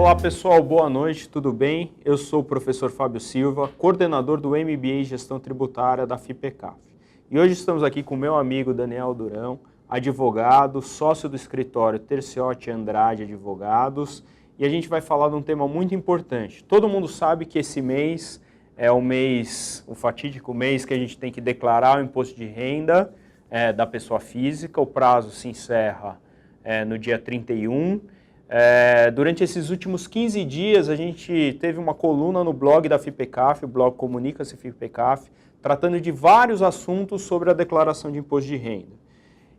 Olá pessoal, boa noite, tudo bem? Eu sou o professor Fábio Silva, coordenador do MBA em Gestão Tributária da FIPECAF. E hoje estamos aqui com meu amigo Daniel Durão, advogado, sócio do escritório Terciotti Andrade Advogados, e a gente vai falar de um tema muito importante. Todo mundo sabe que esse mês é o fatídico mês que a gente tem que declarar o imposto de renda da pessoa física. O prazo se encerra no dia 31. Durante esses últimos 15 dias, a gente teve uma coluna no blog da FIPECAF, o blog Comunica-se FIPECAF, tratando de vários assuntos sobre a declaração de imposto de renda.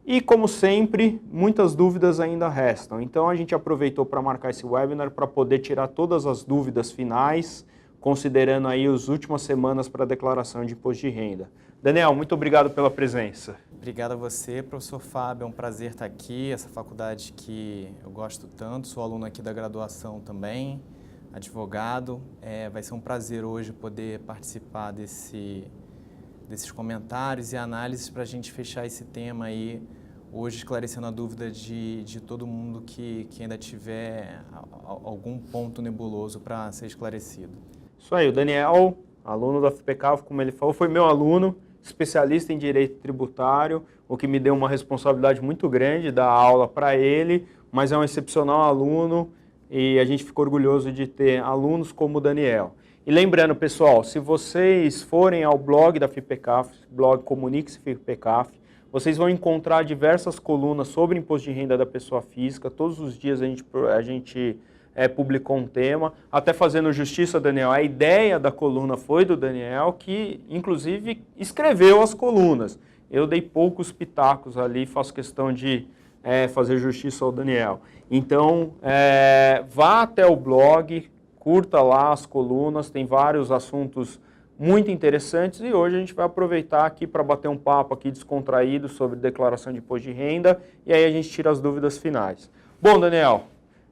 E, como sempre, muitas dúvidas ainda restam. Então, a gente aproveitou para marcar esse webinar para poder tirar todas as dúvidas finais, considerando aí as últimas semanas para a declaração de imposto de renda. Daniel, muito obrigado pela presença. Obrigado a você, professor Fábio. É um prazer estar aqui, essa faculdade que eu gosto tanto. Sou aluno aqui da graduação também, advogado. Vai ser um prazer hoje poder participar desses comentários e análises para a gente fechar esse tema aí, hoje esclarecendo a dúvida de todo mundo que ainda tiver algum ponto nebuloso para ser esclarecido. Isso aí, o Daniel, aluno da FIPECAF, como ele falou, foi meu aluno, especialista em direito tributário, o que me deu uma responsabilidade muito grande dar aula para ele, mas é um excepcional aluno e a gente ficou orgulhoso de ter alunos como o Daniel. E lembrando, pessoal, se vocês forem ao blog da FIPECAF, blog Comunique-se FIPECAF, vocês vão encontrar diversas colunas sobre imposto de renda da pessoa física. Todos os dias a gente publicou um tema, até fazendo justiça, Daniel. A ideia da coluna foi do Daniel, que inclusive escreveu as colunas. Eu dei poucos pitacos ali, faço questão de fazer justiça ao Daniel. Então, vá até o blog, curta lá as colunas, tem vários assuntos muito interessantes e hoje a gente vai aproveitar aqui para bater um papo aqui descontraído sobre declaração de imposto de renda e aí a gente tira as dúvidas finais. Bom, Daniel,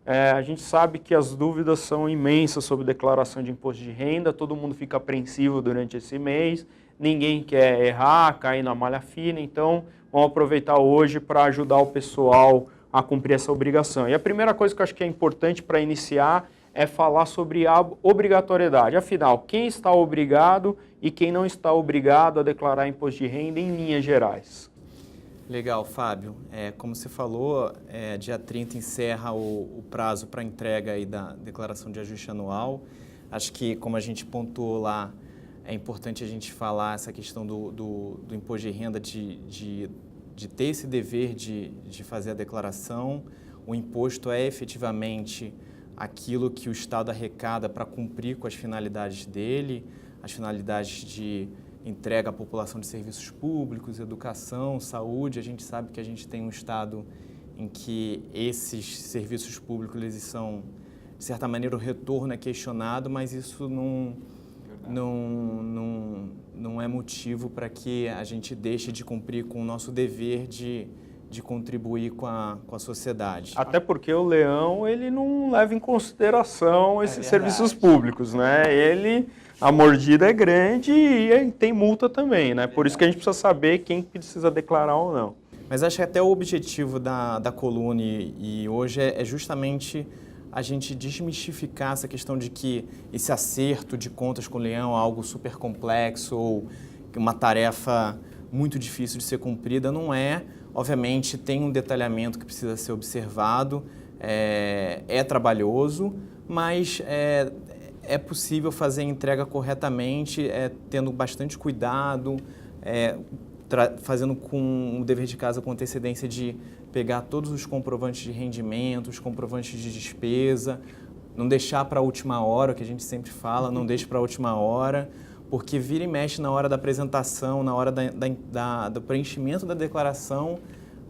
a gente sabe que as dúvidas são imensas sobre declaração de imposto de renda, todo mundo fica apreensivo durante esse mês, ninguém quer errar, cair na malha fina, então vamos aproveitar hoje para ajudar o pessoal a cumprir essa obrigação. E a primeira coisa que eu acho que é importante para iniciar é falar sobre a obrigatoriedade. Afinal, quem está obrigado e quem não está obrigado a declarar imposto de renda em linhas gerais? Legal, Fábio. Como você falou, dia 30 encerra o prazo para entrega aí da declaração de ajuste anual. Acho que, como a gente pontuou lá, é importante a gente falar essa questão do imposto de renda, de ter esse dever de fazer a declaração. O imposto é efetivamente aquilo que o Estado arrecada para cumprir com as finalidades dele, as finalidades de entrega à população de serviços públicos, educação, saúde. A gente sabe que a gente tem um Estado em que esses serviços públicos eles são, de certa maneira, o retorno é questionado, mas isso não é motivo para que a gente deixe de cumprir com o nosso dever de contribuir com a sociedade. Até porque o leão, ele não leva em consideração esses serviços públicos, né? A mordida é grande e tem multa também, né? Por isso que a gente precisa saber quem precisa declarar ou não. Mas acho que até o objetivo da coluna e hoje é justamente a gente desmistificar essa questão de que esse acerto de contas com o leão é algo super complexo ou uma tarefa muito difícil de ser cumprida, não é. Obviamente, tem um detalhamento que precisa ser observado, é trabalhoso, mas é possível fazer a entrega corretamente, tendo bastante cuidado, fazendo com o dever de casa com antecedência de pegar todos os comprovantes de rendimento, os comprovantes de despesa, não deixar para a última hora, o que a gente sempre fala, não deixe para a última hora, porque vira e mexe na hora da apresentação, na hora do preenchimento da declaração,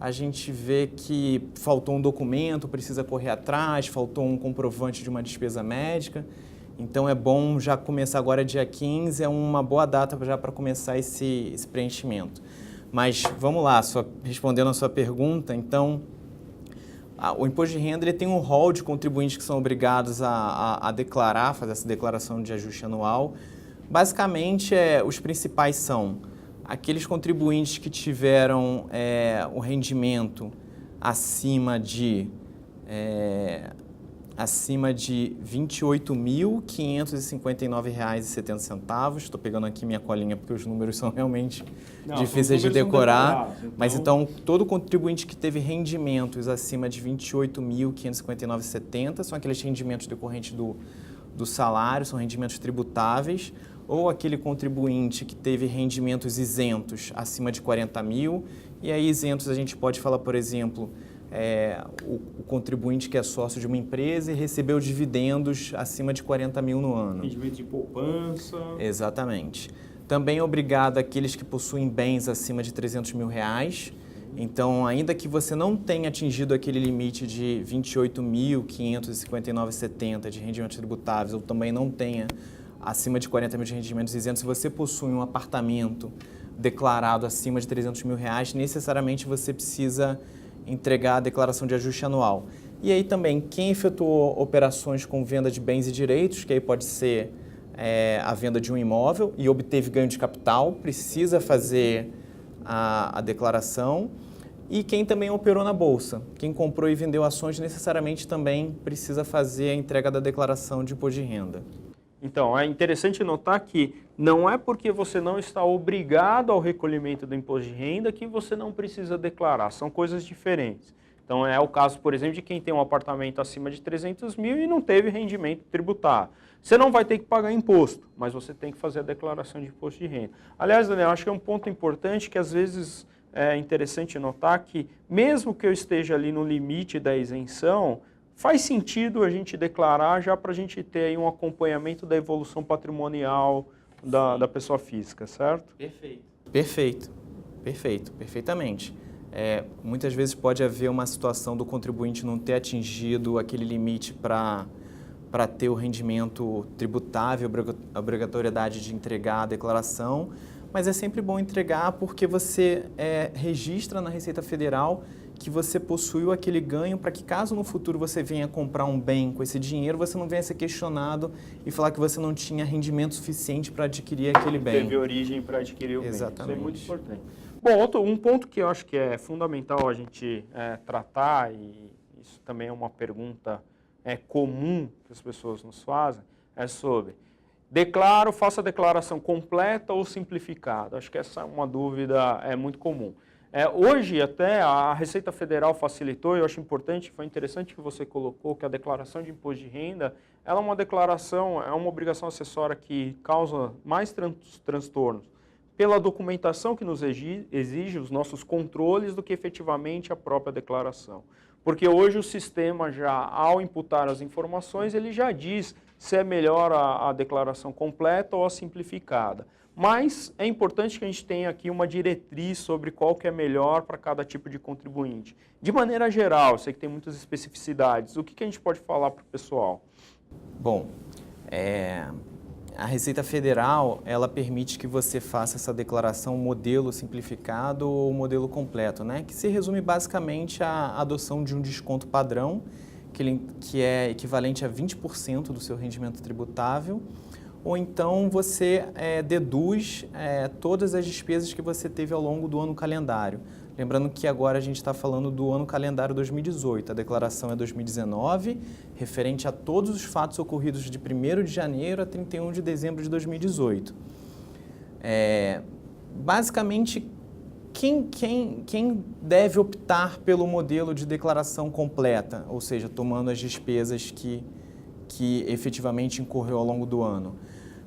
a gente vê que faltou um documento, precisa correr atrás, faltou um comprovante de uma despesa médica. Então é bom já começar agora, dia 15, é uma boa data já para começar esse preenchimento. Mas vamos lá, respondendo a sua pergunta, então, o imposto de renda ele tem um rol de contribuintes que são obrigados a declarar, fazer essa declaração de ajuste anual. Basicamente, os principais são aqueles contribuintes que tiveram o rendimento acima de acima de R$ 28.559,70. Estou pegando aqui minha colinha porque os números são realmente difíceis de decorar. Então... Mas então, todo contribuinte que teve rendimentos acima de R$ 28.559,70 são aqueles rendimentos decorrentes do salário, são rendimentos tributáveis, ou aquele contribuinte que teve rendimentos isentos acima de 40 mil. E aí, isentos, a gente pode falar, por exemplo, o contribuinte que é sócio de uma empresa e recebeu dividendos acima de 40 mil no ano. Rendimento de poupança. Exatamente. Também é obrigado aqueles que possuem bens acima de R$ 300 mil. Então, ainda que você não tenha atingido aquele limite de R$ 28.559,70 de rendimentos tributáveis, ou também não tenha acima de 40 mil de rendimentos isentos, se você possui um apartamento declarado acima de R$ 300 mil, necessariamente você precisa entregar a declaração de ajuste anual. E aí também, quem efetuou operações com venda de bens e direitos, que aí pode ser a venda de um imóvel e obteve ganho de capital, precisa fazer a declaração. E quem também operou na Bolsa, quem comprou e vendeu ações, necessariamente também precisa fazer a entrega da declaração de imposto de renda. Então, é interessante notar que não é porque você não está obrigado ao recolhimento do imposto de renda que você não precisa declarar, são coisas diferentes. Então, é o caso, por exemplo, de quem tem um apartamento acima de 300 mil e não teve rendimento tributário. Você não vai ter que pagar imposto, mas você tem que fazer a declaração de imposto de renda. Aliás, Daniel, acho que é um ponto importante que às vezes é interessante notar que, mesmo que eu esteja ali no limite da isenção, faz sentido a gente declarar já para a gente ter aí um acompanhamento da evolução patrimonial da pessoa física, certo? Perfeitamente. Muitas vezes pode haver uma situação do contribuinte não ter atingido aquele limite para ter o rendimento tributável, a obrigatoriedade de entregar a declaração, mas é sempre bom entregar porque você registra na Receita Federal que você possuiu aquele ganho para que caso no futuro você venha comprar um bem com esse dinheiro, você não venha ser questionado e falar que você não tinha rendimento suficiente para adquirir aquele bem. Teve origem para adquirir o bem. Exatamente. Isso é muito importante. Bom, um ponto que eu acho que é fundamental a gente tratar, e isso também é uma pergunta comum que as pessoas nos fazem, é sobre faço a declaração completa ou simplificada? Acho que essa é uma dúvida muito comum. Hoje até a Receita Federal facilitou, eu acho importante, foi interessante que você colocou que a declaração de imposto de renda, ela é uma declaração, é uma obrigação acessória que causa mais transtornos pela documentação que nos exige, os nossos controles, do que efetivamente a própria declaração. Porque hoje o sistema já, ao imputar as informações, ele já diz se é melhor a declaração completa ou a simplificada. Mas é importante que a gente tenha aqui uma diretriz sobre qual que é melhor para cada tipo de contribuinte. De maneira geral, eu sei que tem muitas especificidades, o que a gente pode falar para o pessoal? Bom, a Receita Federal, ela permite que você faça essa declaração modelo simplificado ou modelo completo, né? Que se resume basicamente à adoção de um desconto padrão, que é equivalente a 20% do seu rendimento tributável, ou então você deduz todas as despesas que você teve ao longo do ano calendário. Lembrando que agora a gente está falando do ano calendário 2018, a declaração é 2019, referente a todos os fatos ocorridos de 1º de janeiro a 31 de dezembro de 2018. Basicamente, quem deve optar pelo modelo de declaração completa, ou seja, tomando as despesas que efetivamente incorreu ao longo do ano?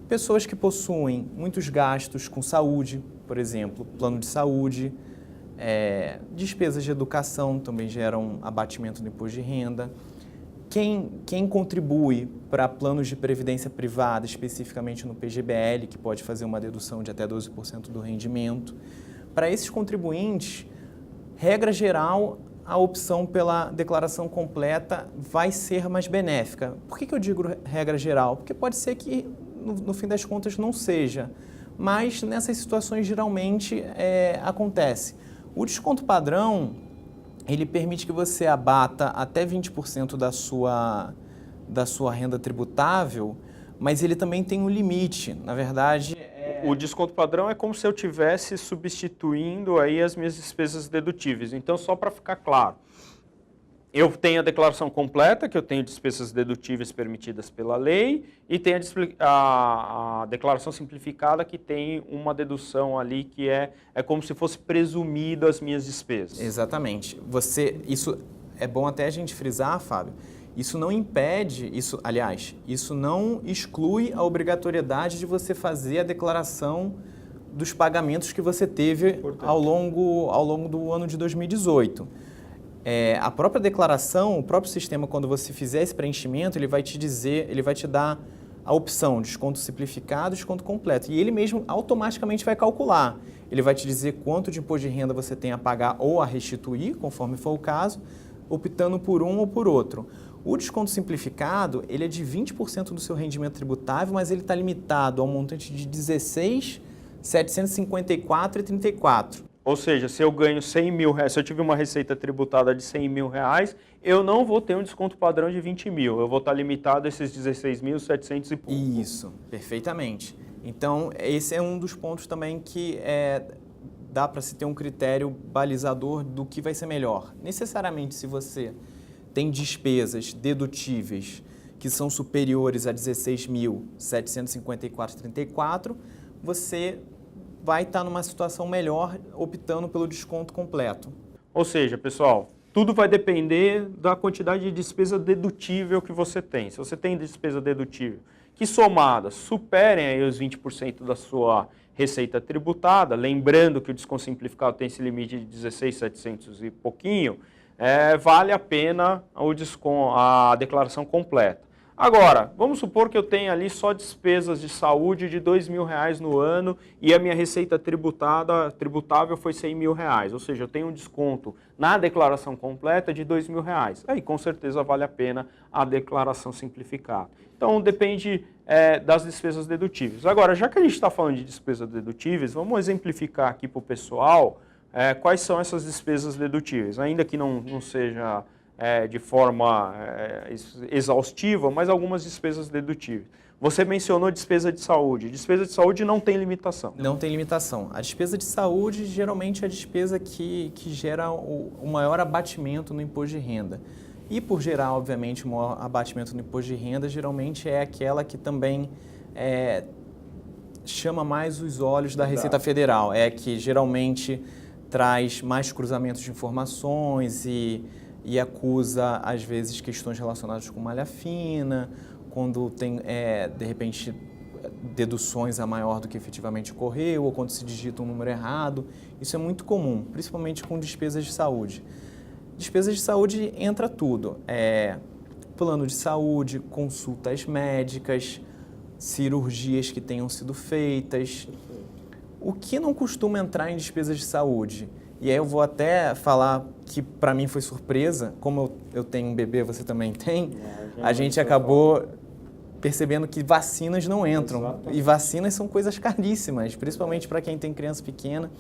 Pessoas que possuem muitos gastos com saúde, por exemplo, plano de saúde, despesas de educação também geram abatimento do imposto de renda. Quem contribui para planos de previdência privada, especificamente no PGBL, que pode fazer uma dedução de até 12% do rendimento. Para esses contribuintes, regra geral, a opção pela declaração completa vai ser mais benéfica. Por que eu digo regra geral? Porque pode ser que, no fim das contas, não seja. Mas nessas situações, geralmente, acontece. O desconto padrão, ele permite que você abata até 20% da sua renda tributável, mas ele também tem um limite. Na verdade... O desconto padrão é como se eu estivesse substituindo aí as minhas despesas dedutíveis. Então, só para ficar claro, Eu tenho a declaração completa, que eu tenho despesas dedutíveis permitidas pela lei, e tem a declaração simplificada, que tem uma dedução ali que é como se fosse presumido as minhas despesas. Exatamente. Isso é bom até a gente frisar, Fábio, isso não impede, isso não exclui a obrigatoriedade de você fazer a declaração dos pagamentos que você teve ao longo do ano de 2018. A própria declaração, o próprio sistema, quando você fizer esse preenchimento, ele vai te dar a opção desconto simplificado, desconto completo. E ele mesmo automaticamente vai calcular. Ele vai te dizer quanto de imposto de renda você tem a pagar ou a restituir, conforme for o caso, optando por um ou por outro. O desconto simplificado, ele é de 20% do seu rendimento tributável, mas ele está limitado ao montante de R$ 16.754,34. Ou seja, se eu ganho 100 mil reais, se eu tiver uma receita tributada de 100 mil reais, eu não vou ter um desconto padrão de 20 mil. Eu vou estar limitado a esses 16.700 e pouco. Isso, perfeitamente. Então, esse é um dos pontos também que dá para se ter um critério balizador do que vai ser melhor. Necessariamente, se você tem despesas dedutíveis que são superiores a 16.754,34, você vai estar numa situação melhor optando pelo desconto completo. Ou seja, pessoal, tudo vai depender da quantidade de despesa dedutível que você tem. Se você tem despesa dedutível que somadas superem aí os 20% da sua receita tributada, lembrando que o desconto simplificado tem esse limite de 16.700 e pouquinho, vale a pena a declaração completa. Agora, vamos supor que eu tenha ali só despesas de saúde de R$ 2.000 no ano e a minha receita tributável foi R$ 100 mil, ou seja, eu tenho um desconto na declaração completa de R$ 2.000. Aí com certeza vale a pena a declaração simplificada. Então depende das despesas dedutíveis. Agora, já que a gente está falando de despesas dedutíveis, vamos exemplificar aqui para o pessoal quais são essas despesas dedutíveis, ainda que não seja de forma exaustiva, mas algumas despesas dedutíveis. Você mencionou despesa de saúde. Despesa de saúde não tem limitação. Não tem limitação. A despesa de saúde geralmente é a despesa que gera o maior abatimento no imposto de renda. E por gerar, obviamente, o maior abatimento no imposto de renda, geralmente é aquela que também chama mais os olhos da Receita Federal. É que geralmente traz mais cruzamentos de informações e acusa, às vezes, questões relacionadas com malha fina, quando tem, de repente, deduções a maior do que efetivamente ocorreu, ou quando se digita um número errado. Isso é muito comum, principalmente com despesas de saúde. Despesas de saúde entra tudo. Plano de saúde, consultas médicas, cirurgias que tenham sido feitas. O que não costuma entrar em despesas de saúde? E aí eu vou até falar que para mim foi surpresa, como eu tenho um bebê, você também tem, a gente acabou percebendo que vacinas não entram. Exatamente. E vacinas são coisas caríssimas, principalmente para quem tem criança pequena.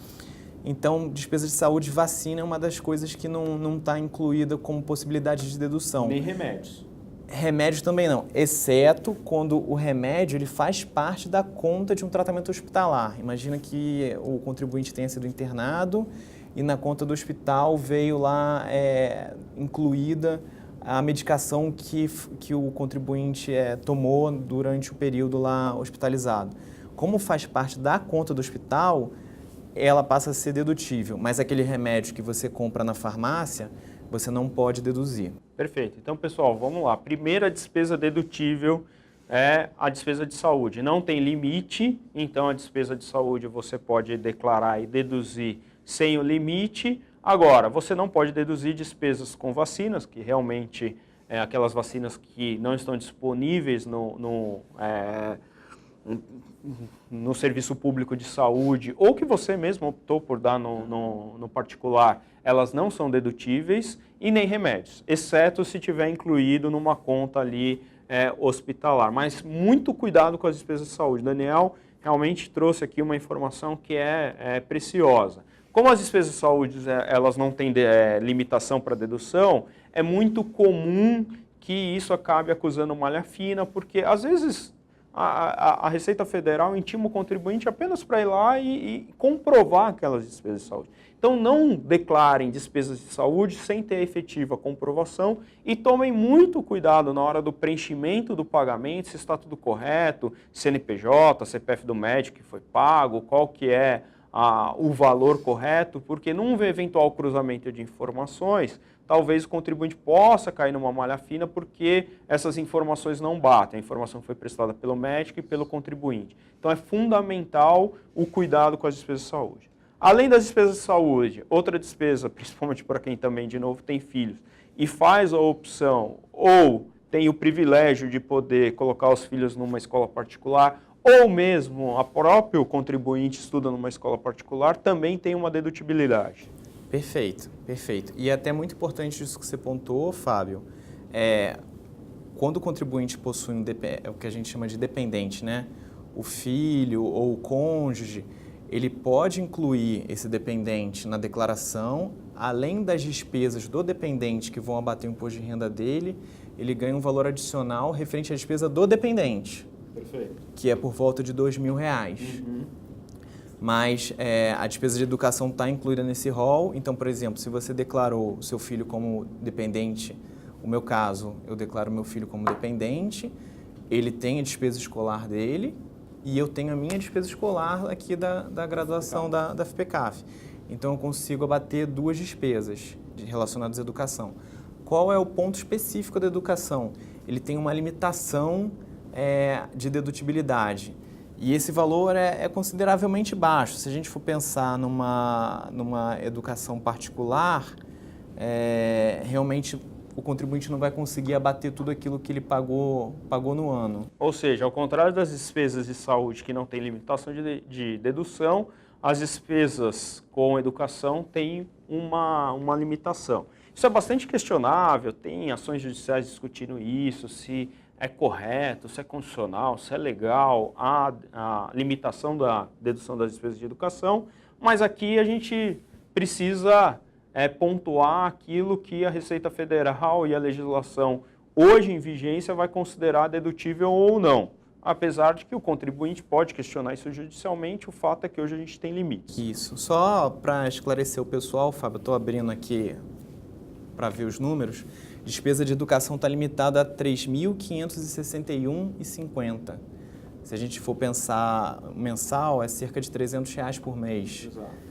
Então, despesa de saúde, vacina é uma das coisas que não está incluída como possibilidade de dedução. Nem remédios. Remédio também não, exceto quando o remédio ele faz parte da conta de um tratamento hospitalar. Imagina que o contribuinte tenha sido internado e na conta do hospital veio lá incluída a medicação que o contribuinte tomou durante o período lá hospitalizado. Como faz parte da conta do hospital, ela passa a ser dedutível, mas aquele remédio que você compra na farmácia, você não pode deduzir. Perfeito. Então, pessoal, vamos lá. Primeira despesa dedutível é a despesa de saúde. Não tem limite, então a despesa de saúde você pode declarar e deduzir sem o limite. Agora, você não pode deduzir despesas com vacinas, que realmente aquelas vacinas que não estão disponíveis no serviço público de saúde, ou que você mesmo optou por dar no particular, elas não são dedutíveis, e nem remédios, exceto se tiver incluído numa conta ali hospitalar. Mas muito cuidado com as despesas de saúde. Daniel realmente trouxe aqui uma informação que é preciosa. Como as despesas de saúde elas não têm limitação para dedução, é muito comum que isso acabe acusando malha fina, porque às vezes a Receita Federal intima o contribuinte apenas para ir lá e comprovar aquelas despesas de saúde. Então, não declarem despesas de saúde sem ter a efetiva comprovação e tomem muito cuidado na hora do preenchimento do pagamento, se está tudo correto, CNPJ, CPF do médico que foi pago, qual que é o valor correto, porque num eventual cruzamento de informações, talvez o contribuinte possa cair numa malha fina porque essas informações não batem. A informação foi prestada pelo médico e pelo contribuinte. Então, é fundamental o cuidado com as despesas de saúde. Além das despesas de saúde, outra despesa, principalmente para quem também, de novo, tem filhos e faz a opção ou tem o privilégio de poder colocar os filhos numa escola particular ou mesmo a próprio contribuinte estuda numa escola particular, também tem uma dedutibilidade. Perfeito, perfeito. E é até muito importante isso que você pontuou, Fábio. Quando o contribuinte possui o que a gente chama de dependente, né? O filho ou o cônjuge, ele pode incluir esse dependente na declaração, além das despesas do dependente que vão abater o imposto de renda dele, ele ganha um valor adicional referente à despesa do dependente. Perfeito. Que é por volta de R$2.000. Mas a despesa de educação está incluída nesse rol. Então, por exemplo, se você declarou o seu filho como dependente, o meu caso, eu declaro meu filho como dependente, ele tem a despesa escolar dele e eu tenho a minha despesa escolar aqui da graduação da FPCAF. Então, eu consigo abater duas despesas relacionadas à educação. Qual é o ponto específico da educação? Ele tem uma limitação de dedutibilidade. E esse valor é consideravelmente baixo. Se a gente for pensar numa educação particular, realmente o contribuinte não vai conseguir abater tudo aquilo que ele pagou no ano. Ou seja, ao contrário das despesas de saúde que não tem limitação de dedução, as despesas com educação têm uma limitação. Isso é bastante questionável, tem ações judiciais discutindo isso, se é correto, se é constitucional, se é legal a limitação da dedução das despesas de educação, mas aqui a gente precisa pontuar aquilo que a Receita Federal e a legislação hoje em vigência vai considerar dedutível ou não. Apesar de que o contribuinte pode questionar isso judicialmente, o fato é que hoje a gente tem limites. Isso. Só para esclarecer o pessoal, Fábio, eu estou abrindo aqui para ver os números. Despesa de educação está limitada a R$ 3.561,50. Se a gente for pensar mensal, é cerca de R$300 por mês. Exato.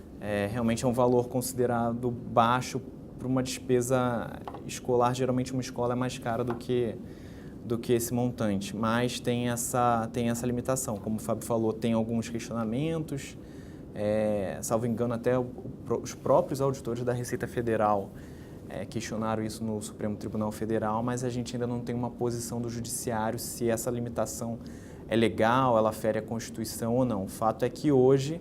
Realmente é um valor considerado baixo para uma despesa escolar. Geralmente uma escola é mais cara do que esse montante, mas tem essa limitação. Como o Fábio falou, tem alguns questionamentos, salvo engano até os próprios auditores da Receita Federal questionaram isso no Supremo Tribunal Federal, mas a gente ainda não tem uma posição do Judiciário se essa limitação é legal, ela fere a Constituição ou não. O fato é que hoje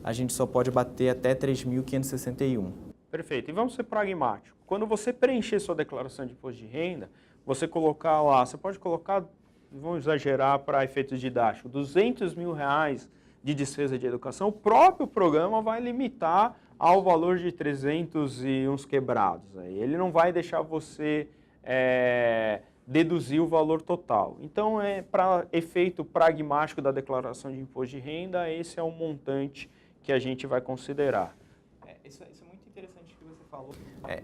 a gente só pode bater até R$ 3.561. Perfeito. E vamos ser pragmáticos. Quando você preencher sua declaração de imposto de renda, você colocar lá, você pode colocar, vamos exagerar para efeitos didáticos, R$200 mil de despesa de educação, o próprio programa vai limitar ao valor de 300 e uns quebrados. Ele não vai deixar você deduzir o valor total. Então, para efeito pragmático da declaração de imposto de renda, esse é o montante que a gente vai considerar. Isso é muito interessante que você falou.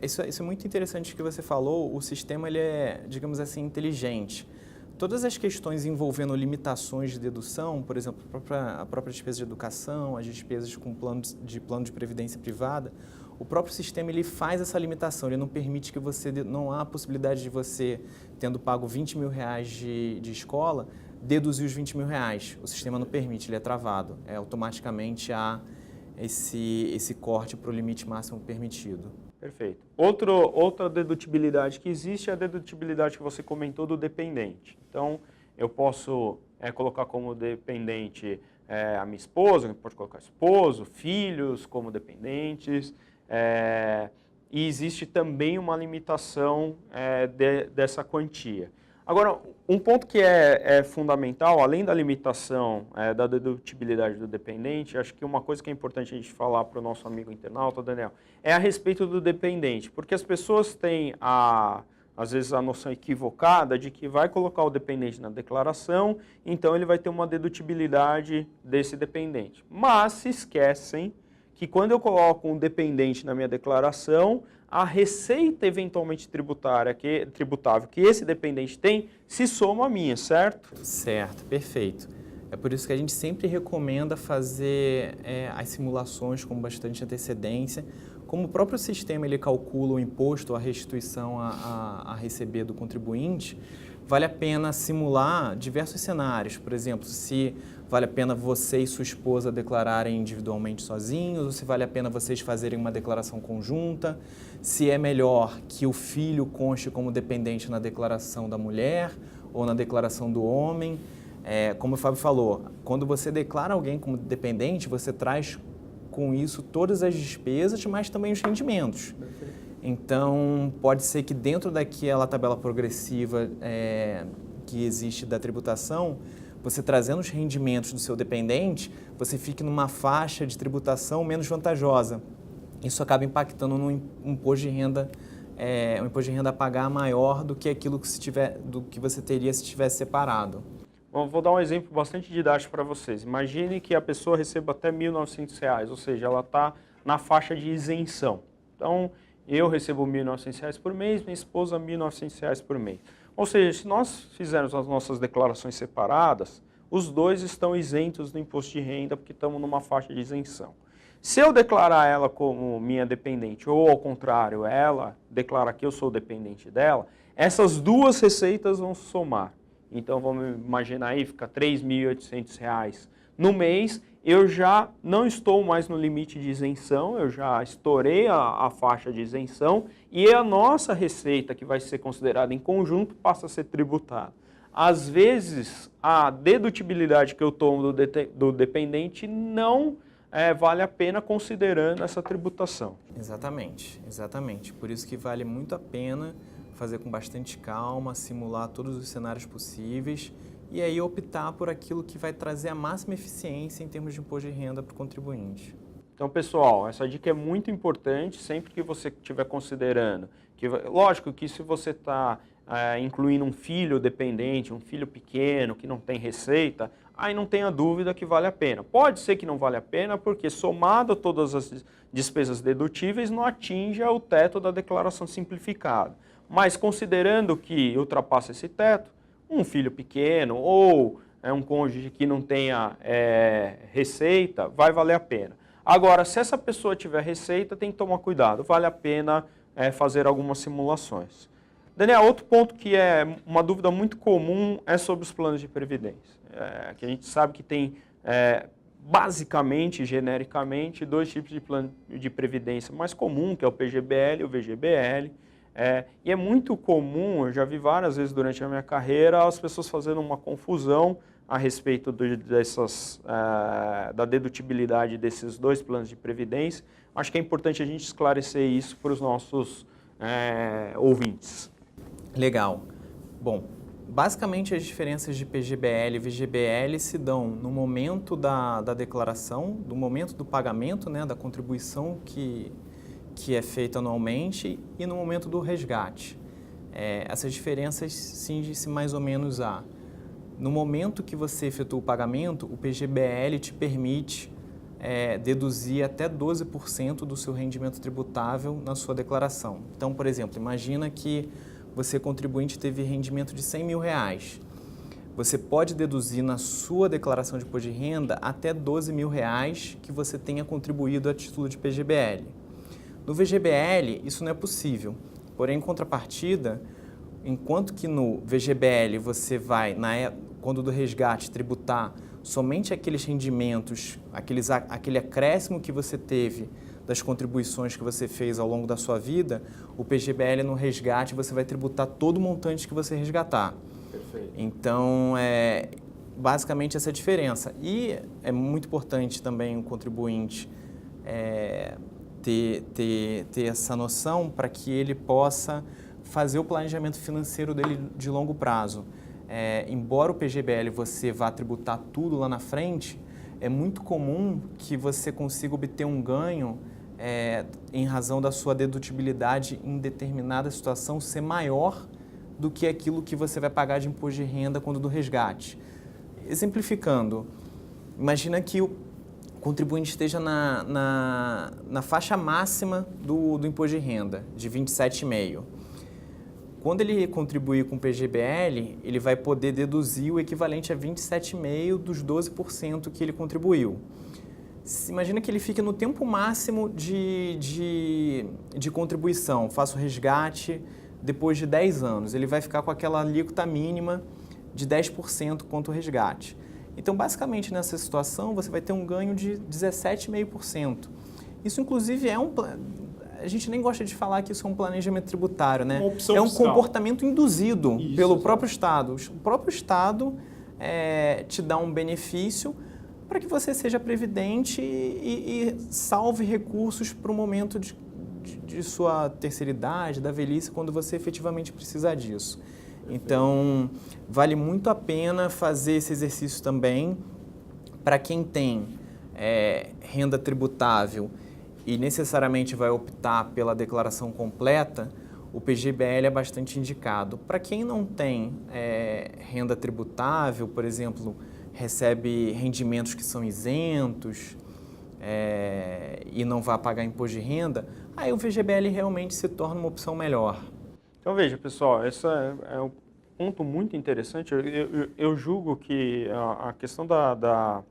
Isso é muito interessante que você falou. O sistema ele é, digamos assim, inteligente. Todas as questões envolvendo limitações de dedução, por exemplo, a própria despesa de educação, as despesas com plano de previdência privada, o próprio sistema ele faz essa limitação, ele não permite que você, não há a possibilidade de você, tendo pago R$20 mil de escola, deduzir os R$20 mil. O sistema não permite, ele é travado. Automaticamente há esse corte para o limite máximo permitido. Perfeito. Outra dedutibilidade que existe é a dedutibilidade que você comentou do dependente. Então, eu posso colocar como dependente a minha esposa, pode colocar esposo, filhos como dependentes, e existe também uma limitação dessa quantia. Agora, um ponto que é fundamental, além da limitação da dedutibilidade do dependente, acho que uma coisa que é importante a gente falar para o nosso amigo internauta, Daniel, é a respeito do dependente, porque as pessoas têm às vezes, a noção equivocada de que vai colocar o dependente na declaração, então ele vai ter uma dedutibilidade desse dependente. Mas se esquecem que quando eu coloco um dependente na minha declaração, a receita eventualmente tributável que esse dependente tem se soma à minha, certo? Certo, perfeito. É por isso que a gente sempre recomenda fazer as simulações com bastante antecedência. Como o próprio sistema ele calcula o imposto, a restituição a receber do contribuinte, vale a pena simular diversos cenários. Por exemplo, se vale a pena você e sua esposa declararem individualmente sozinhos, ou se vale a pena vocês fazerem uma declaração conjunta, se é melhor que o filho conste como dependente na declaração da mulher ou na declaração do homem. Como o Fábio falou, quando você declara alguém como dependente, você traz com isso todas as despesas, mas também os rendimentos. Então, pode ser que dentro daquela tabela progressiva que existe da tributação, você trazendo os rendimentos do seu dependente, você fique numa faixa de tributação menos vantajosa. Isso acaba impactando no imposto de renda, um imposto de renda a pagar maior do que aquilo do que você teria se tivesse separado. Bom, vou dar um exemplo bastante didático para vocês. Imagine que a pessoa receba até R$ 1.900, ou seja, ela está na faixa de isenção. Então, eu recebo R$ 1.900 por mês, minha esposa R$ 1.900 por mês. Ou seja, se nós fizermos as nossas declarações separadas, os dois estão isentos do imposto de renda porque estamos numa faixa de isenção. Se eu declarar ela como minha dependente ou, ao contrário, ela declara que eu sou dependente dela, essas duas receitas vão somar. Então, vamos imaginar aí, fica R$ 3.800 no mês, eu já não estou mais no limite de isenção, eu já estourei a faixa de isenção e a nossa receita, que vai ser considerada em conjunto, passa a ser tributada. Às vezes, a dedutibilidade que eu tomo do dependente não vale a pena considerando essa tributação. Exatamente, exatamente. Por isso que vale muito a pena fazer com bastante calma, simular todos os cenários possíveis e aí optar por aquilo que vai trazer a máxima eficiência em termos de imposto de renda para o contribuinte. Então, pessoal, essa dica é muito importante sempre que você estiver considerando. Lógico que se você está incluindo um filho dependente, um filho pequeno que não tem receita, aí não tenha dúvida que vale a pena. Pode ser que não vale a pena porque somado a todas as despesas dedutíveis não atinja o teto da declaração simplificada. Mas considerando que ultrapassa esse teto, um filho pequeno ou um cônjuge que não tenha receita, vai valer a pena. Agora, se essa pessoa tiver receita, tem que tomar cuidado, vale a pena fazer algumas simulações. Daniel, outro ponto que é uma dúvida muito comum é sobre os planos de previdência. Que a gente sabe que tem, basicamente, genericamente, dois tipos de plano de previdência mais comum, que é o PGBL e o VGBL. E é muito comum, eu já vi várias vezes durante a minha carreira, as pessoas fazendo uma confusão a respeito da dedutibilidade desses dois planos de previdência. Acho que é importante a gente esclarecer isso para os nossos ouvintes. Legal. Bom, basicamente as diferenças de PGBL e VGBL se dão no momento da declaração, do momento do pagamento, né, da contribuição que é feita anualmente e no momento do resgate. Essas diferenças cingem-se mais ou menos a... No momento que você efetua o pagamento, o PGBL te permite deduzir até 12% do seu rendimento tributável na sua declaração. Então, por exemplo, imagina que você, contribuinte, teve rendimento de R$100 mil. Você pode deduzir na sua declaração de imposto de renda até R$12 mil que você tenha contribuído a título de PGBL. No VGBL, isso não é possível. Porém, em contrapartida, enquanto que no VGBL você vai, quando do resgate, tributar somente aqueles rendimentos, aquele acréscimo que você teve das contribuições que você fez ao longo da sua vida, o PGBL no resgate você vai tributar todo o montante que você resgatar. Perfeito. Então, basicamente essa é a diferença. E é muito importante também o contribuinte ter essa noção para que ele possa fazer o planejamento financeiro dele de longo prazo. Embora o PGBL você vá tributar tudo lá na frente, é muito comum que você consiga obter um ganho em razão da sua dedutibilidade em determinada situação ser maior do que aquilo que você vai pagar de imposto de renda quando do resgate. Exemplificando, imagina que o contribuinte esteja na faixa máxima do imposto de renda, de 27,5%. Quando ele contribuir com o PGBL, ele vai poder deduzir o equivalente a 27,5% dos 12% que ele contribuiu. Imagina que ele fique no tempo máximo de contribuição, faça o resgate depois de 10 anos. Ele vai ficar com aquela alíquota mínima de 10% quanto ao resgate. Então, basicamente, nessa situação, você vai ter um ganho de 17,5%. Isso, inclusive, a gente nem gosta de falar que isso é um planejamento tributário, né? Uma opção é um fiscal. Comportamento induzido pelo exato. próprio Estado. O próprio Estado te dá um benefício para que você seja previdente e salve recursos para o momento de sua terceira idade, da velhice, quando você efetivamente precisar disso. Então, vale muito a pena fazer esse exercício também para quem tem renda tributável e necessariamente vai optar pela declaração completa. O PGBL é bastante indicado. Para quem não tem renda tributável, por exemplo, recebe rendimentos que são isentos e não vai pagar imposto de renda, aí o VGBL realmente se torna uma opção melhor. Então veja, pessoal, esse é um ponto muito interessante. Eu julgo que a questão da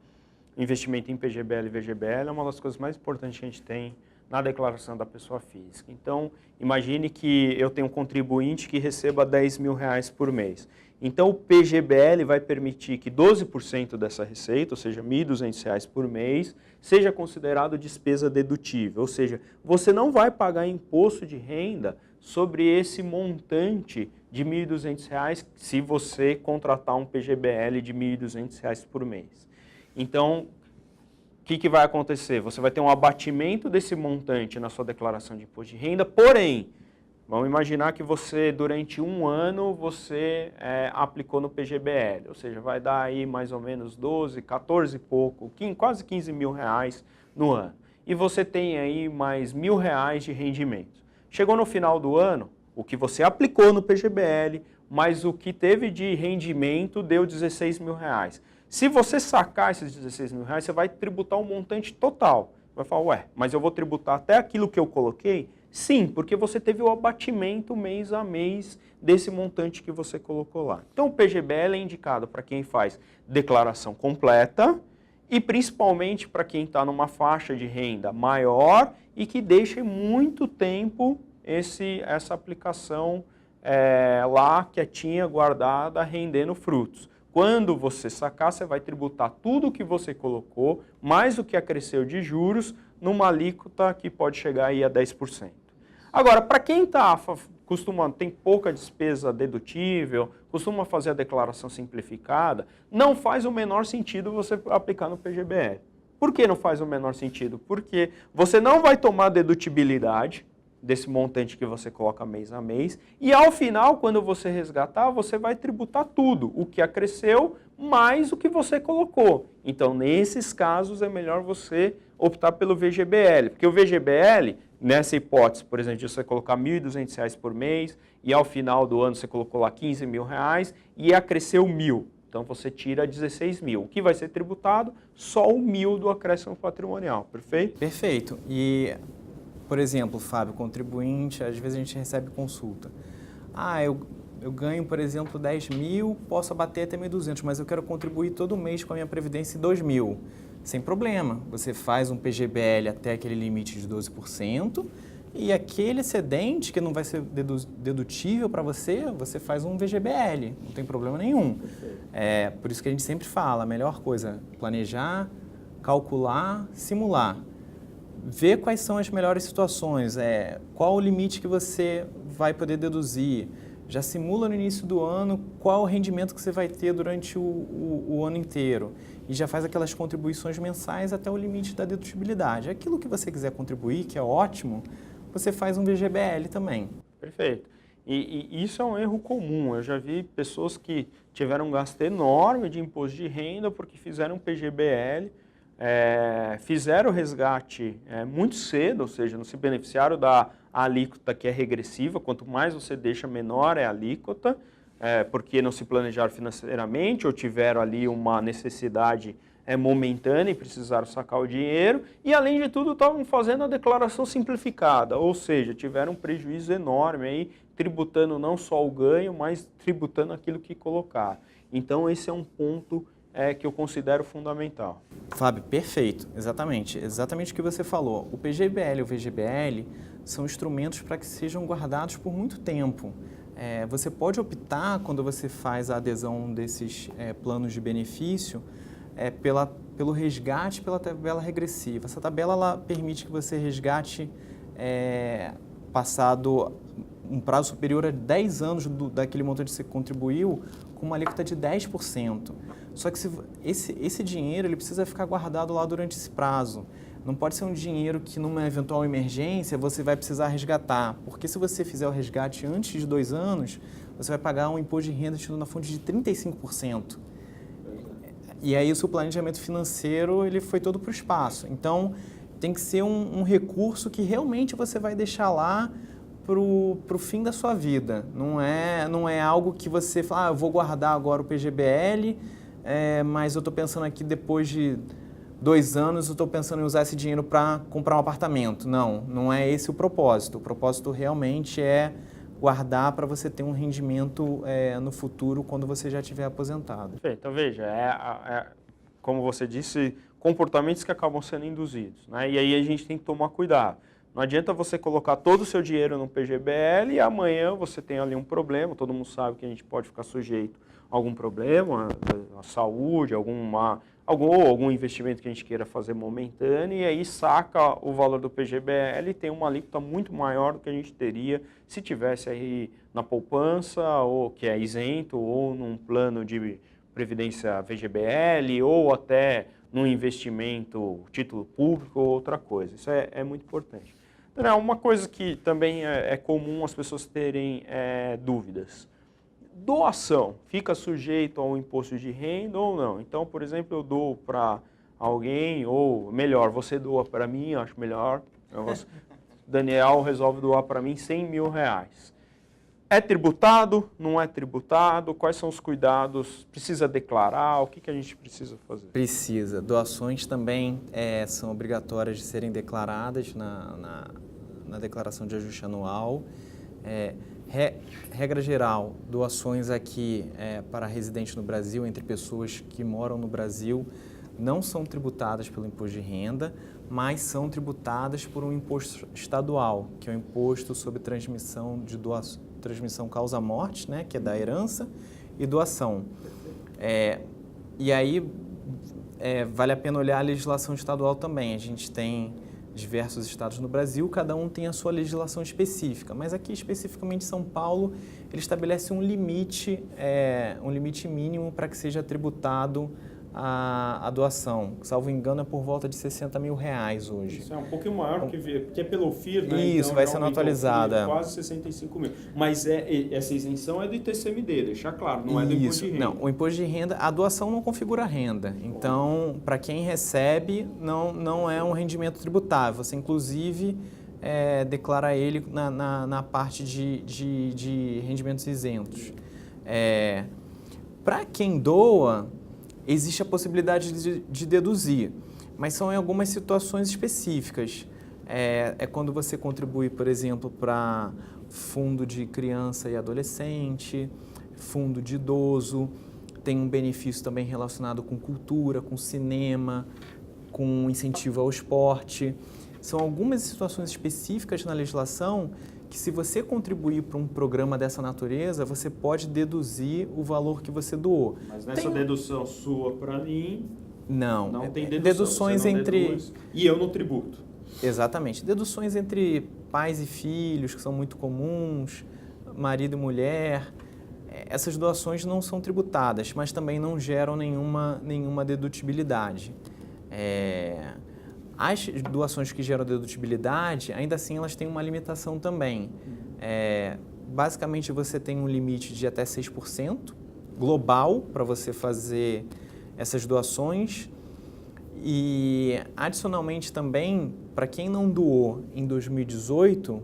investimento em PGBL e VGBL é uma das coisas mais importantes que a gente tem na declaração da pessoa física. Então, imagine que eu tenho um contribuinte que receba R$10.000 por mês. Então, o PGBL vai permitir que 12% dessa receita, ou seja, R$1.200 por mês, seja considerado despesa dedutível. Ou seja, você não vai pagar imposto de renda sobre esse montante de R$1.200 se você contratar um PGBL de R$1.200 por mês. Então, o que vai acontecer? Você vai ter um abatimento desse montante na sua declaração de imposto de renda, porém, vamos imaginar que você, durante um ano, você aplicou no PGBL, ou seja, vai dar aí mais ou menos 12, 14 e pouco, quase R$15.000 no ano. E você tem aí mais R$1.000 de rendimento. Chegou no final do ano, o que você aplicou no PGBL, mas o que teve de rendimento deu R$16.000. Se você sacar esses R$16.000, você vai tributar o montante total. Vai falar, ué, mas eu vou tributar até aquilo que eu coloquei? Sim, porque você teve o abatimento mês a mês desse montante que você colocou lá. Então o PGBL é indicado para quem faz declaração completa e principalmente para quem está numa faixa de renda maior e que deixe muito tempo essa aplicação lá quietinha, guardada, rendendo frutos. Quando você sacar, você vai tributar tudo o que você colocou, mais o que acresceu de juros, numa alíquota que pode chegar aí a 10%. Agora, para quem está acostumando, tem pouca despesa dedutível, costuma fazer a declaração simplificada, não faz o menor sentido você aplicar no PGBL. Por que não faz o menor sentido? Porque você não vai tomar dedutibilidade desse montante que você coloca mês a mês, e ao final, quando você resgatar, você vai tributar tudo, o que acresceu mais o que você colocou. Então, nesses casos, é melhor você optar pelo VGBL, porque o VGBL, nessa hipótese, por exemplo, de você colocar R$1.200 por mês, e ao final do ano você colocou lá R$15.000, e acresceu 1.000. Então, você tira 16.000. O que vai ser tributado? Só o 1.000 do acréscimo patrimonial, perfeito? Perfeito. E, por exemplo, Fábio, contribuinte, às vezes a gente recebe consulta. Eu ganho, por exemplo, 10.000, posso abater até 1.200, mas eu quero contribuir todo mês com a minha previdência em 2.000. Sem problema, você faz um PGBL até aquele limite de 12% e aquele excedente que não vai ser dedutível para você, você faz um VGBL, não tem problema nenhum. Por isso que a gente sempre fala, a melhor coisa, planejar, calcular, simular. Ver quais são as melhores situações, qual o limite que você vai poder deduzir. Já simula no início do ano qual o rendimento que você vai ter durante o ano inteiro. E já faz aquelas contribuições mensais até o limite da dedutibilidade. Aquilo que você quiser contribuir, que é ótimo, você faz um VGBL também. Perfeito. E isso é um erro comum. Eu já vi pessoas que tiveram um gasto enorme de imposto de renda porque fizeram um PGBL fizeram o resgate muito cedo, ou seja, não se beneficiaram da alíquota que é regressiva, quanto mais você deixa, menor é a alíquota, porque não se planejaram financeiramente ou tiveram ali uma necessidade momentânea e precisaram sacar o dinheiro, e além de tudo estavam fazendo a declaração simplificada, ou seja, tiveram um prejuízo enorme aí, tributando não só o ganho, mas tributando aquilo que colocaram. Então esse é um ponto que eu considero fundamental. Fábio, perfeito, exatamente o que você falou. O PGBL e o VGBL são instrumentos para que sejam guardados por muito tempo. Você pode optar, quando você faz a adesão desses planos de benefício, pelo resgate pela tabela regressiva. Essa tabela ela permite que você resgate passado um prazo superior a 10 anos daquele montante que você contribuiu, com uma alíquota de 10%. Só que esse dinheiro ele precisa ficar guardado lá durante esse prazo. Não pode ser um dinheiro que, numa eventual emergência, você vai precisar resgatar. Porque se você fizer o resgate antes de 2 anos, você vai pagar um imposto de renda tido na fonte de 35%. E aí o seu planejamento financeiro ele foi todo para o espaço. Então, tem que ser um recurso que realmente você vai deixar lá para o fim da sua vida. Não é algo que você fala, eu vou guardar agora o PGBL, mas eu estou pensando aqui depois de 2 anos, eu estou pensando em usar esse dinheiro para comprar um apartamento. Não é esse o propósito. O propósito realmente é guardar para você ter um rendimento no futuro quando você já estiver aposentado. Então, veja, como você disse, comportamentos que acabam sendo induzidos, né? E aí a gente tem que tomar cuidado. Não adianta você colocar todo o seu dinheiro no PGBL e amanhã você tem ali um problema, todo mundo sabe que a gente pode ficar sujeito a algum problema, a saúde, algum investimento que a gente queira fazer momentâneo, e aí saca o valor do PGBL e tem uma alíquota muito maior do que a gente teria se tivesse aí na poupança, ou que é isento, ou num plano de previdência VGBL, ou até num investimento, título público ou outra coisa. Isso é muito importante. Então, uma coisa que também é comum as pessoas terem dúvidas. Doação fica sujeito ao imposto de renda ou não? Então, por exemplo, eu dou para alguém, ou melhor, você doa para mim, acho melhor. Daniel resolve doar para mim R$100.000. É tributado? Não é tributado? Quais são os cuidados? Precisa declarar? O que a gente precisa fazer? Precisa. Doações também são obrigatórias de serem declaradas na declaração de ajuste anual. Regra geral, doações aqui para residentes no Brasil, entre pessoas que moram no Brasil, não são tributadas pelo imposto de renda, mas são tributadas por um imposto estadual, que é o imposto sobre transmissão causa-morte, né, que é da herança, e doação. E aí vale a pena olhar a legislação estadual também. A gente tem diversos estados no Brasil, cada um tem a sua legislação específica, mas aqui especificamente São Paulo, ele estabelece um limite mínimo para que seja tributado a doação. Salvo engano, é por volta de R$60.000 hoje. Isso é um pouquinho maior, porque é pelo FIR, né? Isso, então, vai sendo atualizada. Quase 65 mil. Mas essa isenção é do ITCMD, deixar claro, não é do imposto de renda. Não, o imposto de renda, a doação não configura renda. Então, para quem recebe, não é um rendimento tributável. Você, inclusive, declara ele na parte de rendimentos isentos. Para quem doa, existe a possibilidade de deduzir, mas são em algumas situações específicas. Quando você contribui, por exemplo, para fundo de criança e adolescente, fundo de idoso, tem um benefício também relacionado com cultura, com cinema, com incentivo ao esporte. São algumas situações específicas na legislação que, se você contribuir para um programa dessa natureza, você pode deduzir o valor que você doou. Mas nessa dedução sua para mim, não tem dedução. Deduções entre... E eu não tributo. Exatamente. Deduções entre pais e filhos, que são muito comuns, marido e mulher. Essas doações não são tributadas, mas também não geram nenhuma dedutibilidade. As doações que geram dedutibilidade, ainda assim, elas têm uma limitação também. Basicamente, você tem um limite de até 6% global para você fazer essas doações, E, adicionalmente também, para quem não doou em 2018,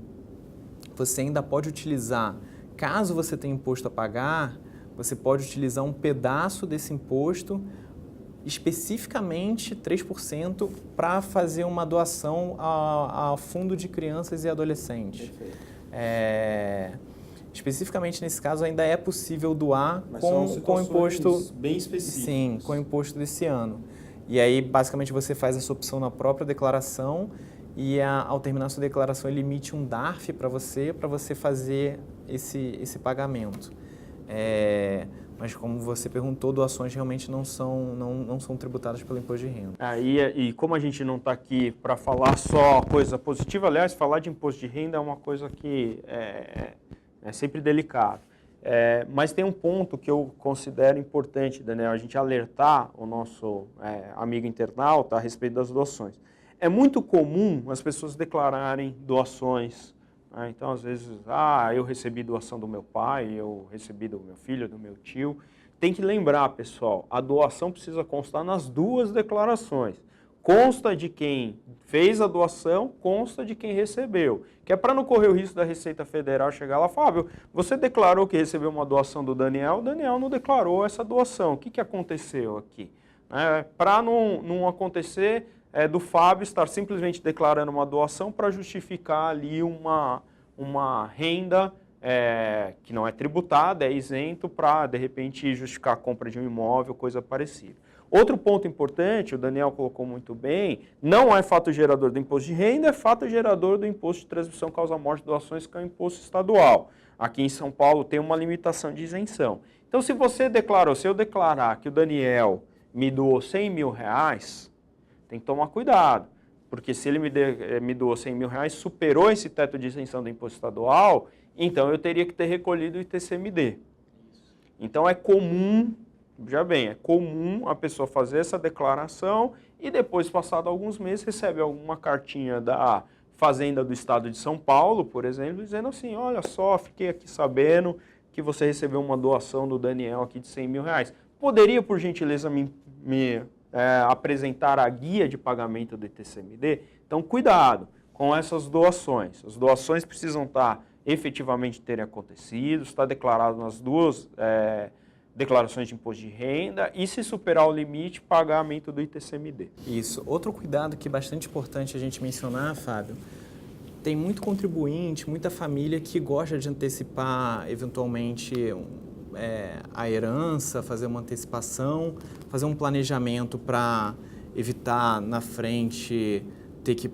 você ainda pode utilizar, caso você tenha imposto a pagar, você pode utilizar um pedaço desse imposto, especificamente 3%, para fazer uma doação a fundo de crianças e adolescentes. Especificamente nesse caso ainda é possível doar com imposto bem específicos. Sim, com o imposto desse ano. E aí basicamente você faz essa opção na própria declaração e ao terminar a sua declaração ele emite um DARF para você fazer esse pagamento. Mas como você perguntou, doações realmente não são tributadas pelo imposto de renda. E como a gente não está aqui para falar só coisa positiva, aliás, falar de imposto de renda é uma coisa que é sempre delicado. Mas tem um ponto que eu considero importante, Daniel, a gente alertar o nosso amigo internauta a respeito das doações. É muito comum as pessoas declararem doações. Então, às vezes, eu recebi doação do meu pai, eu recebi do meu filho, do meu tio. Tem que lembrar, pessoal, a doação precisa constar nas duas declarações. Consta de quem fez a doação, consta de quem recebeu. Que é para não correr o risco da Receita Federal chegar lá, Fábio, você declarou que recebeu uma doação do Daniel, o Daniel não declarou essa doação. O que aconteceu aqui? Para não acontecer do Fábio estar simplesmente declarando uma doação para justificar ali uma renda que não é tributada, é isento, para, de repente, justificar a compra de um imóvel, coisa parecida. Outro ponto importante, o Daniel colocou muito bem, não é fato gerador do imposto de renda, é fato gerador do imposto de transmissão causa-morte de doações, que é o imposto estadual. Aqui em São Paulo tem uma limitação de isenção. Então, se eu declarar que o Daniel me doou 100 mil reais, tem que tomar cuidado, porque se ele me doou 100 mil reais, superou esse teto de isenção do imposto estadual, então eu teria que ter recolhido o ITCMD. Então, é comum a pessoa fazer essa declaração e depois, passado alguns meses, recebe alguma cartinha da Fazenda do Estado de São Paulo, por exemplo, dizendo assim, olha só, fiquei aqui sabendo que você recebeu uma doação do Daniel aqui de 100 mil reais. Poderia, por gentileza, me apresentar a guia de pagamento do ITCMD? Então, cuidado com essas doações. As doações precisam estar efetivamente terem acontecido, está declarado nas duas declarações de imposto de renda e, se superar o limite, pagamento do ITCMD. Isso. Outro cuidado que é bastante importante a gente mencionar, Fábio, tem muito contribuinte, muita família que gosta de antecipar, eventualmente, a herança, fazer uma antecipação, fazer um planejamento para evitar, na frente, ter que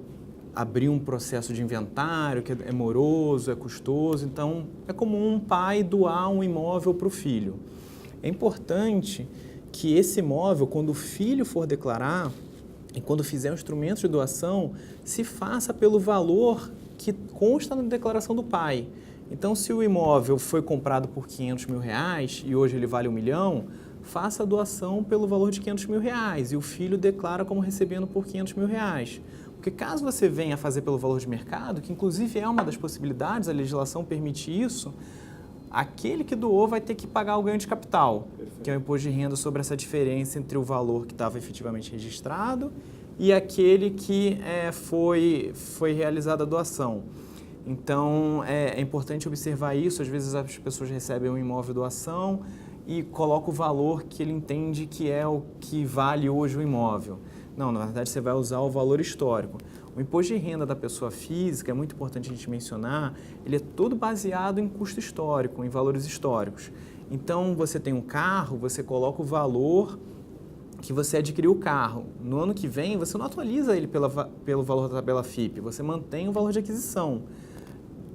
abrir um processo de inventário que é moroso, é custoso. Então, é comum um pai doar um imóvel para o filho. É importante que esse imóvel, quando o filho for declarar e quando fizer o instrumento de doação, se faça pelo valor que consta na declaração do pai. Então, se o imóvel foi comprado por 500 mil reais e hoje ele vale 1 milhão, faça a doação pelo valor de 500 mil reais e o filho declara como recebendo por 500 mil reais. Porque caso você venha a fazer pelo valor de mercado, que inclusive é uma das possibilidades, a legislação permite isso, aquele que doou vai ter que pagar o ganho de capital, que é o imposto de renda sobre essa diferença entre o valor que estava efetivamente registrado e aquele que foi realizada a doação. Então, é importante observar isso. Às vezes as pessoas recebem um imóvel doação e colocam o valor que ele entende que é o que vale hoje o imóvel. Não, na verdade você vai usar o valor histórico. O imposto de renda da pessoa física, é muito importante a gente mencionar, ele é todo baseado em custo histórico, em valores históricos. Então, você tem um carro, você coloca o valor que você adquiriu o carro. No ano que vem, você não atualiza ele pelo valor da tabela FIPE, você mantém o valor de aquisição.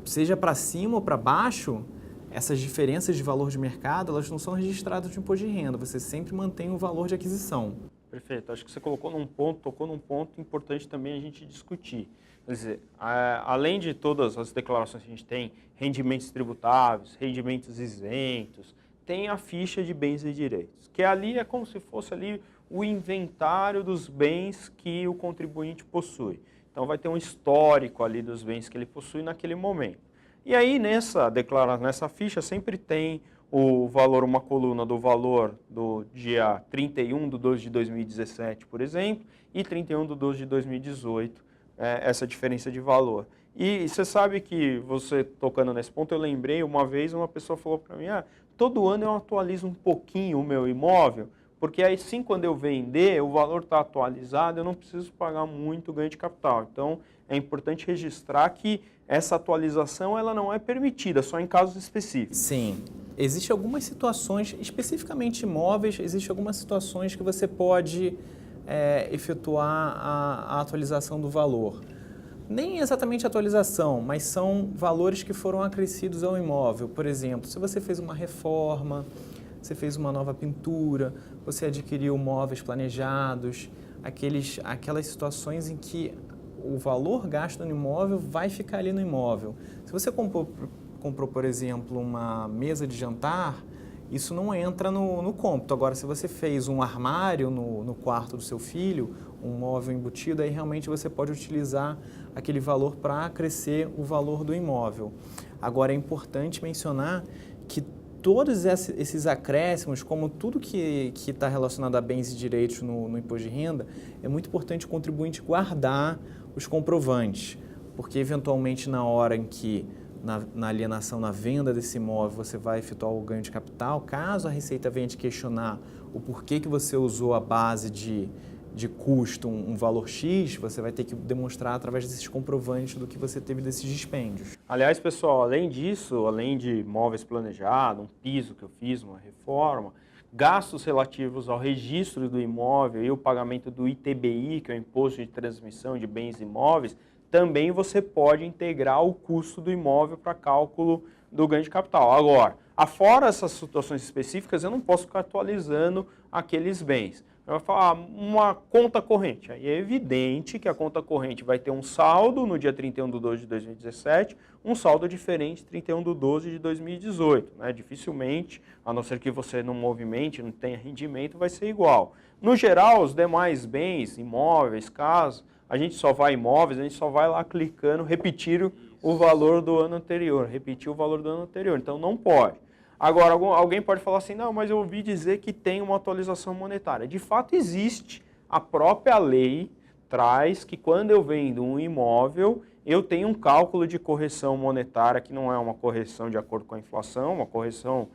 Seja para cima ou para baixo, essas diferenças de valor de mercado, elas não são registradas no imposto de renda, você sempre mantém o valor de aquisição. Perfeito. Acho que você tocou num ponto importante também a gente discutir. Quer dizer, além de todas as declarações que a gente tem, rendimentos tributáveis, rendimentos isentos, tem a ficha de bens e direitos, que ali é como se fosse ali o inventário dos bens que o contribuinte possui. Então, vai ter um histórico ali dos bens que ele possui naquele momento. E aí, nessa ficha, sempre tem o valor, uma coluna do valor do dia 31/12 de 2017, por exemplo, e 31/12 de 2018, essa diferença de valor. E você sabe que, você tocando nesse ponto, eu lembrei, uma vez uma pessoa falou para mim, todo ano eu atualizo um pouquinho o meu imóvel, porque aí sim, quando eu vender, o valor está atualizado, eu não preciso pagar muito ganho de capital. Então, é importante registrar que essa atualização ela não é permitida, só em casos específicos. Sim. Existem algumas situações, especificamente imóveis, existem algumas situações que você pode efetuar a atualização do valor. Nem exatamente atualização, mas são valores que foram acrescidos ao imóvel. Por exemplo, se você fez uma reforma, você fez uma nova pintura, você adquiriu móveis planejados, aquelas situações em que o valor gasto no imóvel vai ficar ali no imóvel. Se você comprou, por exemplo, uma mesa de jantar, isso não entra no cômputo. Agora, se você fez um armário no quarto do seu filho, um móvel embutido, aí realmente você pode utilizar aquele valor para acrescer o valor do imóvel. Agora, é importante mencionar que todos esses acréscimos, como tudo que está relacionado a bens e direitos no imposto de renda, é muito importante o contribuinte guardar os comprovantes, porque eventualmente na hora em que na alienação, na venda desse imóvel, você vai efetuar o ganho de capital, caso a Receita venha te questionar o porquê que você usou a base de custo, um valor X, você vai ter que demonstrar através desses comprovantes do que você teve desses dispêndios. Aliás, pessoal, além disso, além de móveis planejados, um piso que eu fiz, uma reforma, gastos relativos ao registro do imóvel e o pagamento do ITBI, que é o Imposto de Transmissão de Bens Imóveis, também você pode integrar o custo do imóvel para cálculo do ganho de capital. Agora, afora essas situações específicas, eu não posso ficar atualizando aqueles bens. Eu vou falar uma conta corrente. Aí é evidente que a conta corrente vai ter um saldo no dia 31/12 de 2017, um saldo diferente 31/12 de 2018. Né? Dificilmente, a não ser que você não movimente, não tenha rendimento, vai ser igual. No geral, os demais bens, imóveis, casas, a gente só vai imóveis, a gente só vai lá clicando, repetir o valor do ano anterior, repetir o valor do ano anterior. Então, não pode. Agora, alguém pode falar assim, não, mas eu ouvi dizer que tem uma atualização monetária. De fato, existe. A própria lei traz que quando eu vendo um imóvel, eu tenho um cálculo de correção monetária, que não é uma correção de acordo com a inflação, uma correção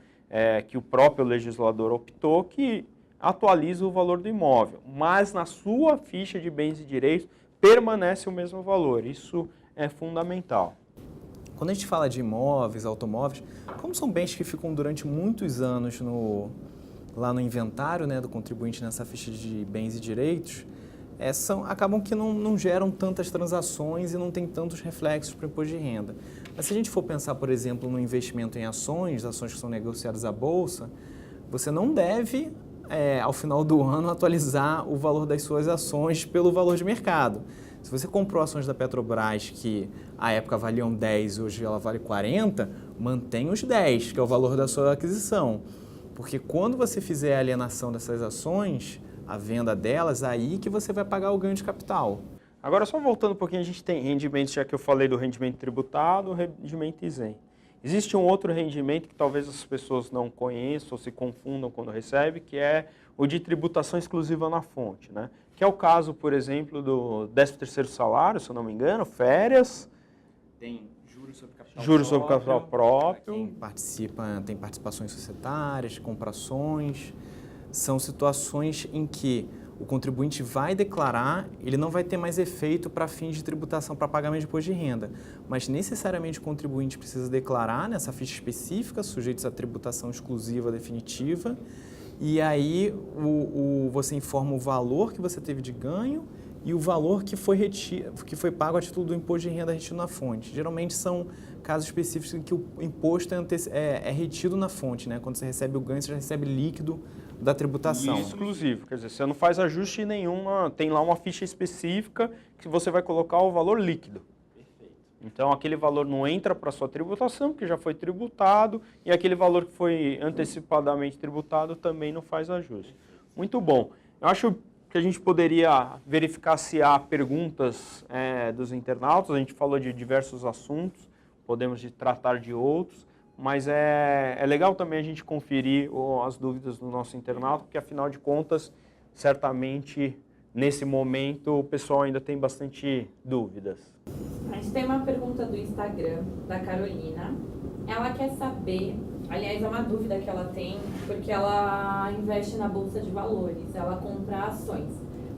que o próprio legislador optou, que atualiza o valor do imóvel. Mas na sua ficha de bens e direitos, permanece o mesmo valor. Isso é fundamental. Quando a gente fala de imóveis, automóveis, como são bens que ficam durante muitos anos lá no inventário, né, do contribuinte nessa ficha de bens e direitos, acabam que não geram tantas transações e não tem tantos reflexos para o imposto de renda. Mas se a gente for pensar, por exemplo, no investimento em ações que são negociadas à Bolsa, você não deve, ao final do ano, atualizar o valor das suas ações pelo valor de mercado. Se você comprou ações da Petrobras que à época valiam 10, hoje ela vale 40, mantenha os 10, que é o valor da sua aquisição. Porque quando você fizer a alienação dessas ações, a venda delas, aí que você vai pagar o ganho de capital. Agora, só voltando um pouquinho, a gente tem rendimentos, já que eu falei do rendimento tributado, rendimento isento. Existe um outro rendimento que talvez as pessoas não conheçam ou se confundam quando recebem, que é o de tributação exclusiva na fonte, né? Que é o caso, por exemplo, do 13º salário, se eu não me engano, férias. Tem juros sobre capital juros sobre capital próprio. Quem participa, tem participações societárias, comprações. São situações em que o contribuinte vai declarar, ele não vai ter mais efeito para fins de tributação para pagamento de imposto de renda, mas necessariamente o contribuinte precisa declarar nessa ficha específica, sujeitos à tributação exclusiva definitiva, e aí você informa o valor que você teve de ganho e o valor que foi pago a título do imposto de renda retido na fonte. Geralmente são casos específicos em que o imposto é retido na fonte, né? Quando você recebe o ganho, você já recebe líquido da tributação. E exclusivo, quer dizer, você não faz ajuste nenhum, tem lá uma ficha específica que você vai colocar o valor líquido. Perfeito. Então aquele valor não entra para a sua tributação, porque já foi tributado, e aquele valor que foi antecipadamente tributado também não faz ajuste. Muito bom. Eu acho que a gente poderia verificar se há perguntas dos internautas, a gente falou de diversos assuntos, podemos tratar de outros, mas é legal também a gente conferir as dúvidas do nosso internauta, porque afinal de contas, certamente nesse momento o pessoal ainda tem bastante dúvidas. A gente tem uma pergunta do Instagram, da Carolina. Ela quer saber, aliás, é uma dúvida que ela tem, porque ela investe na Bolsa de Valores, ela compra ações.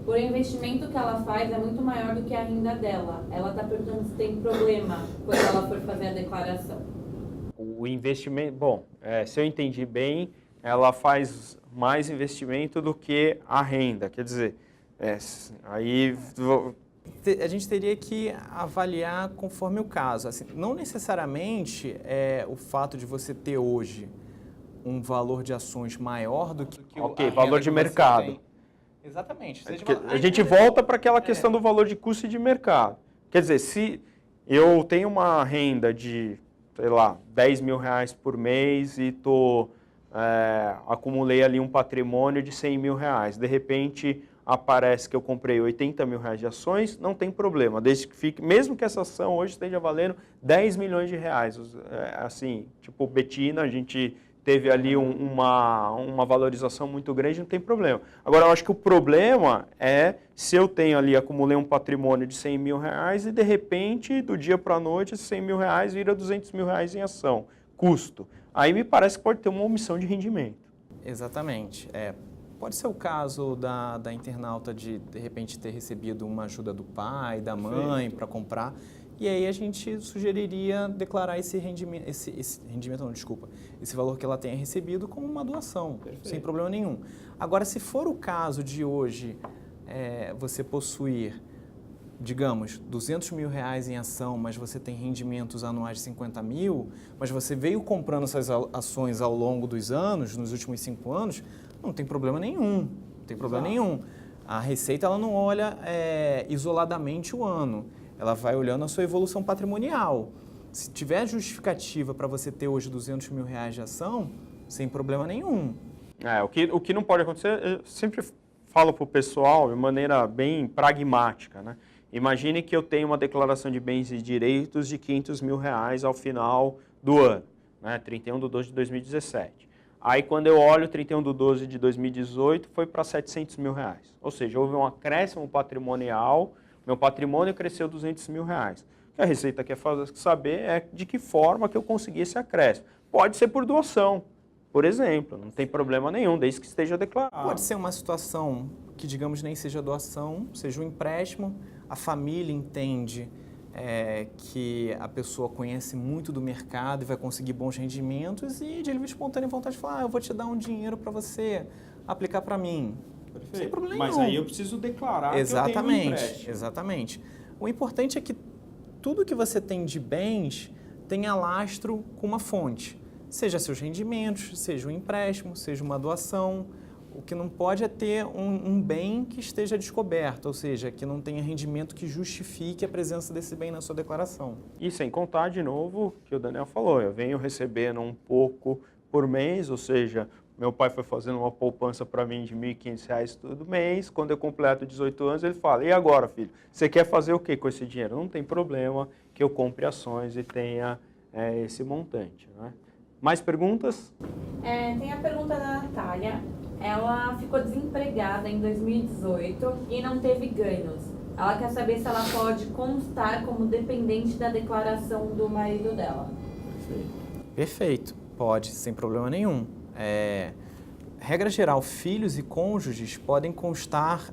Porém, o investimento que ela faz é muito maior do que a renda dela. Ela está perguntando se tem problema quando ela for fazer a declaração. O investimento, bom, se eu entendi bem, ela faz mais investimento do que a renda, quer dizer, aí... A gente teria que avaliar conforme o caso. Assim, não necessariamente o fato de você ter hoje um valor de ações maior do que Ok, valor de mercado. Exatamente. A gente volta para aquela questão do valor de custo e de mercado. Quer dizer, se eu tenho uma renda de, sei lá, 10 mil reais por mês e acumulei ali um patrimônio de 100 mil reais, de repente aparece que eu comprei 80 mil reais de ações, não tem problema, desde que fique, mesmo que essa ação hoje esteja valendo 10 milhões de reais. Assim, tipo Betina, a gente teve ali uma valorização muito grande, não tem problema. Agora, eu acho que o problema é se eu tenho ali, acumulei um patrimônio de 100 mil reais e, de repente, do dia para a noite, esses 100 mil reais vira 200 mil reais em ação, custo. Aí me parece que pode ter uma omissão de rendimento. Exatamente. Pode ser o caso da internauta de repente, ter recebido uma ajuda do pai, da mãe para comprar. E aí a gente sugeriria declarar esse valor que ela tenha recebido como uma doação, sem problema nenhum. Agora, se for o caso de hoje você possuir, digamos, 200 mil reais em ação, mas você tem rendimentos anuais de 50 mil, mas você veio comprando essas ações ao longo dos anos, nos últimos 5 anos, não tem problema nenhum. Não tem problema nenhum. A Receita ela não olha isoladamente o ano. Ela vai olhando a sua evolução patrimonial. Se tiver justificativa para você ter hoje 200 mil reais de ação, sem problema nenhum. O que não pode acontecer, eu sempre falo para o pessoal de maneira bem pragmática, né? Imagine que eu tenho uma declaração de bens e direitos de 500 mil reais ao final do ano, né? 31/12 de 2017. Aí, quando eu olho 31/12 de 2018, foi para 700 mil reais. Ou seja, houve um acréscimo patrimonial, meu patrimônio cresceu 200 mil reais. O que a Receita quer saber é de que forma que eu consegui esse acréscimo. Pode ser por doação, por exemplo, não tem problema nenhum, desde que esteja declarado. Pode ser uma situação que, digamos, nem seja doação, seja um empréstimo, a família entende que a pessoa conhece muito do mercado e vai conseguir bons rendimentos e de livre e espontânea vontade de falar, eu vou te dar um dinheiro para você aplicar para mim. Perfeito. Sem problema Mas nenhum. aí eu preciso declarar Exatamente, que eu tenho um empréstimo. exatamente. O importante é que tudo que você tem de bens tenha lastro com uma fonte. Seja seus rendimentos, seja um empréstimo, seja uma doação. O que não pode é ter um bem que esteja descoberto, ou seja, que não tenha rendimento que justifique a presença desse bem na sua declaração. E sem contar, de novo, que o Daniel falou, eu venho recebendo um pouco por mês, ou seja, meu pai foi fazendo uma poupança para mim de R$ 1.500 todo mês, quando eu completo 18 anos, ele fala, e agora, filho, você quer fazer o que com esse dinheiro? Não tem problema que eu compre ações e tenha esse montante, né? Mais perguntas? Tem a pergunta da Natália. Ela ficou desempregada em 2018 e não teve ganhos. Ela quer saber se ela pode constar como dependente da declaração do marido dela. Perfeito, pode, sem problema nenhum. Regra geral, filhos e cônjuges podem constar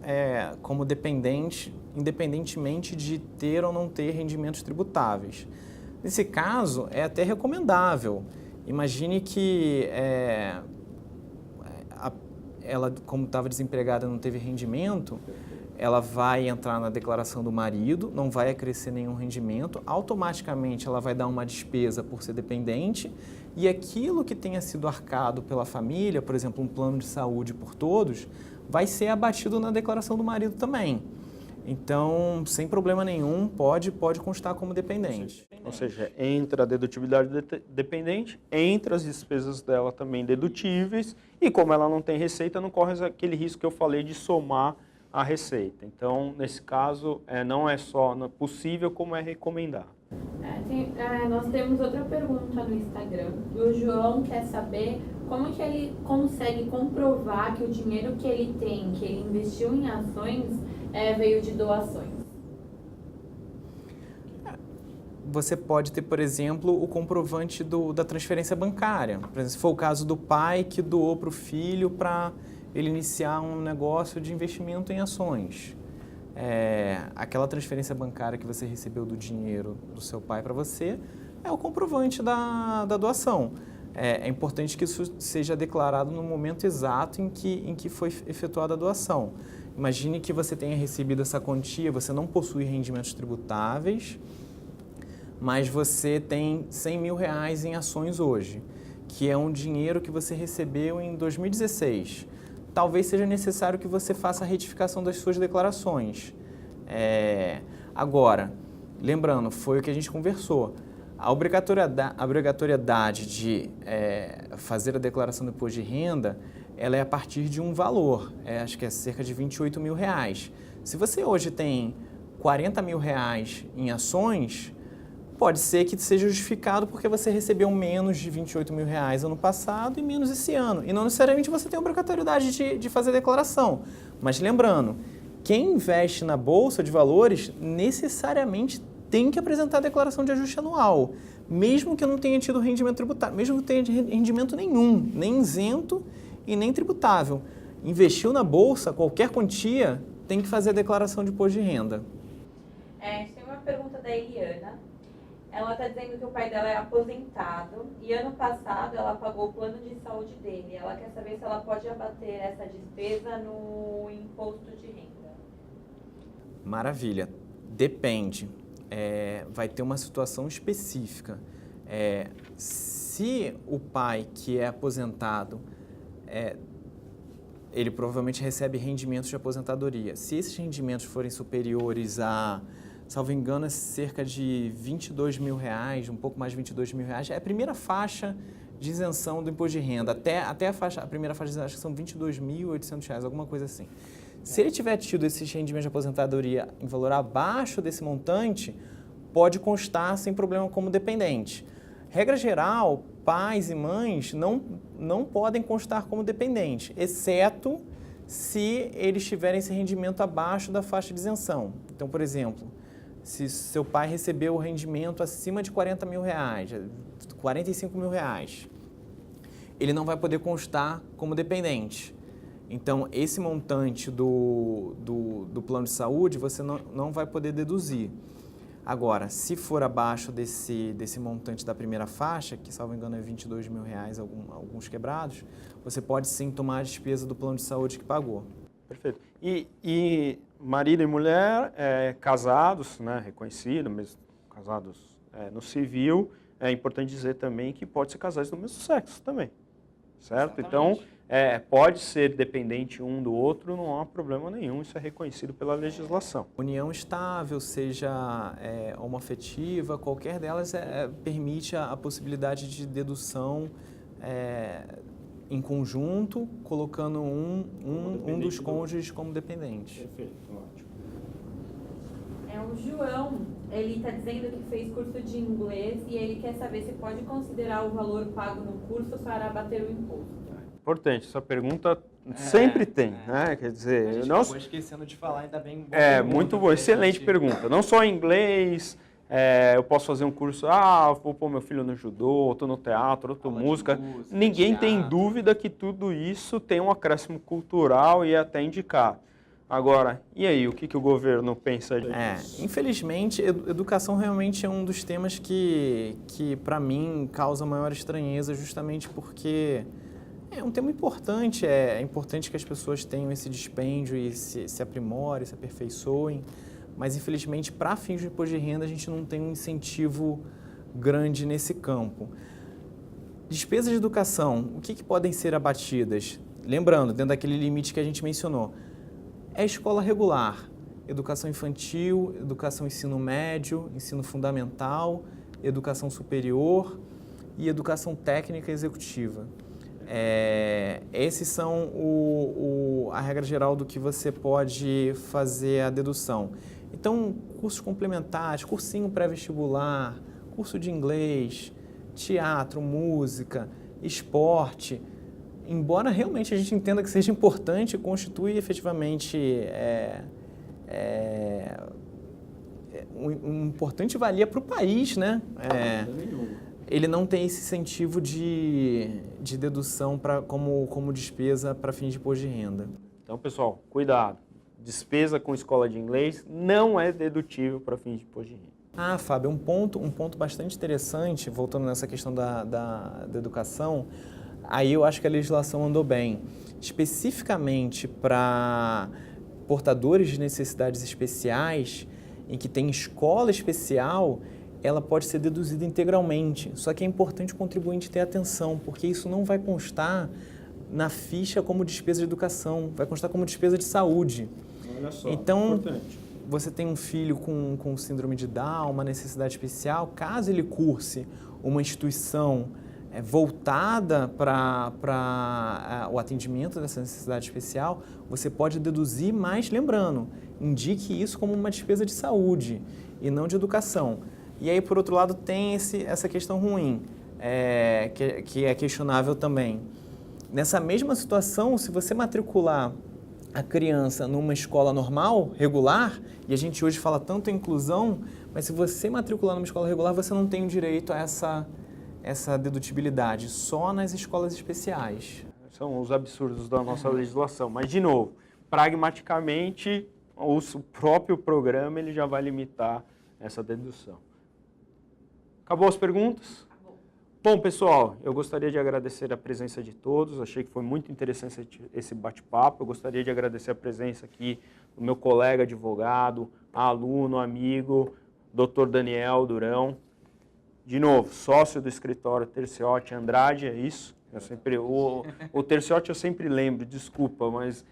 como dependentes, independentemente de ter ou não ter rendimentos tributáveis. Nesse caso, é até recomendável. Imagine que ela, como estava desempregada e não teve rendimento, ela vai entrar na declaração do marido, não vai acrescer nenhum rendimento, automaticamente ela vai dar uma despesa por ser dependente e aquilo que tenha sido arcado pela família, por exemplo, um plano de saúde por todos, vai ser abatido na declaração do marido também. Então, sem problema nenhum, pode constar como dependente. Ou seja, entra a dedutibilidade dependente, entra as despesas dela também dedutíveis e como ela não tem receita, não corre aquele risco que eu falei de somar a receita. Então, nesse caso, não é só possível, como é recomendado. Nós temos outra pergunta no Instagram. O João quer saber como que ele consegue comprovar que o dinheiro que ele tem, que ele investiu em ações, veio de doações. Você pode ter, por exemplo, o comprovante da transferência bancária. Por exemplo, se for o caso do pai que doou para o filho para ele iniciar um negócio de investimento em ações. Aquela transferência bancária que você recebeu do dinheiro do seu pai para você é o comprovante da doação. É importante que isso seja declarado no momento exato em que foi efetuada a doação. Imagine que você tenha recebido essa quantia, você não possui rendimentos tributáveis, mas você tem R$100 mil em ações hoje, que é um dinheiro que você recebeu em 2016. Talvez seja necessário que você faça a retificação das suas declarações. Agora, lembrando, foi o que a gente conversou, a obrigatoriedade de fazer a declaração do imposto de renda, ela é a partir de um valor, acho que é cerca de R$28 mil. Se você hoje tem R$40 mil em ações, pode ser que seja justificado porque você recebeu menos de R$28 mil ano passado e menos esse ano. E não necessariamente você tem a obrigatoriedade de fazer a declaração. Mas lembrando, quem investe na Bolsa de Valores necessariamente tem que apresentar a declaração de ajuste anual, mesmo que não tenha tido rendimento tributável, mesmo que não tenha rendimento nenhum, nem isento e nem tributável. Investiu na Bolsa, qualquer quantia, tem que fazer a declaração de imposto de renda. Tem uma pergunta da Eliana. Ela está dizendo que o pai dela é aposentado e ano passado ela pagou o plano de saúde dele. Ela quer saber se ela pode abater essa despesa no imposto de renda. Maravilha. Depende. Vai ter uma situação específica. Se o pai que é aposentado, ele provavelmente recebe rendimentos de aposentadoria. Se esses rendimentos forem superiores a, salvo engano, é cerca de R$22 mil, um pouco mais de R$22 mil, é a primeira faixa de isenção do imposto de renda. Até a primeira faixa de isenção, acho que são R$22.800, alguma coisa assim. Se ele tiver tido esses rendimentos de aposentadoria em valor abaixo desse montante, pode constar sem problema como dependente. Regra geral, pais e mães não podem constar como dependente, exceto se eles tiverem esse rendimento abaixo da faixa de isenção. Então, por exemplo, se seu pai recebeu o rendimento acima de R$40 mil, R$45 mil, ele não vai poder constar como dependente. Então, esse montante do plano de saúde você não vai poder deduzir. Agora, se for abaixo desse montante da primeira faixa, que, salvo engano, é R$22 mil, alguns quebrados, você pode sim tomar a despesa do plano de saúde que pagou. Perfeito. E marido e mulher casados, né, reconhecido, mesmo casados no civil, é importante dizer também que pode ser casais do mesmo sexo também, certo? Exatamente. Então, pode ser dependente um do outro, não há problema nenhum, isso é reconhecido pela legislação. União estável, seja homoafetiva, qualquer delas permite a possibilidade de dedução em conjunto, colocando um dos cônjuges como dependente. Perfeito, ótimo. O João, ele está dizendo que fez curso de inglês e ele quer saber se pode considerar o valor pago no curso para abater o imposto. Importante, essa pergunta sempre tem, né? Quer dizer, a gente acabou esquecendo de falar, ainda bem. Muito bom, excelente pergunta. Não só em inglês, eu posso fazer um curso, vou pôr meu filho no judô, estou no teatro, estou música. Ninguém tem dúvida que tudo isso tem um acréscimo cultural e é até indicar. Agora, e aí, o que o governo pensa disso? Infelizmente, educação realmente é um dos temas que para mim, causa maior estranheza, justamente porque é um tema importante, é importante que as pessoas tenham esse dispêndio e se aprimorem, se aperfeiçoem, mas infelizmente, para fins de imposto de renda, a gente não tem um incentivo grande nesse campo. Despesas de educação, o que podem ser abatidas? Lembrando, dentro daquele limite que a gente mencionou, escola regular, educação infantil, educação ensino médio, ensino fundamental, educação superior e educação técnica executiva. Esses são a regra geral do que você pode fazer a dedução. Então, cursos complementares, cursinho pré-vestibular, curso de inglês, teatro, música, esporte, embora realmente a gente entenda que seja importante, constitui efetivamente um importante valia para o país, né? Ele não tem esse incentivo de dedução como despesa para fins de imposto de renda. Então, pessoal, cuidado. Despesa com escola de inglês não é dedutível para fins de imposto de renda. Fábio, um ponto bastante interessante, voltando nessa questão da educação, aí eu acho que a legislação andou bem. Especificamente para portadores de necessidades especiais, em que tem escola especial, ela pode ser deduzida integralmente. Só que é importante o contribuinte ter atenção, porque isso não vai constar na ficha como despesa de educação, vai constar como despesa de saúde. Olha só, então, importante. Você tem um filho com síndrome de Down, uma necessidade especial, caso ele curse uma instituição voltada para o atendimento dessa necessidade especial, você pode deduzir, mas lembrando, indique isso como uma despesa de saúde e não de educação. E aí, por outro lado, tem essa questão ruim, que é questionável também. Nessa mesma situação, se você matricular a criança numa escola normal, regular, e a gente hoje fala tanto em inclusão, mas se você matricular numa escola regular, você não tem o direito a essa dedutibilidade, só nas escolas especiais. São os absurdos da nossa legislação. Mas, de novo, pragmaticamente, o próprio programa ele já vai limitar essa dedução. Acabou as perguntas? Bom, pessoal, eu gostaria de agradecer a presença de todos, achei que foi muito interessante esse bate-papo, eu gostaria de agradecer a presença aqui do meu colega advogado, aluno, amigo, Dr. Daniel Durão, de novo, sócio do escritório Terciotti Andrade, é isso? O Terciotti eu sempre lembro, desculpa, mas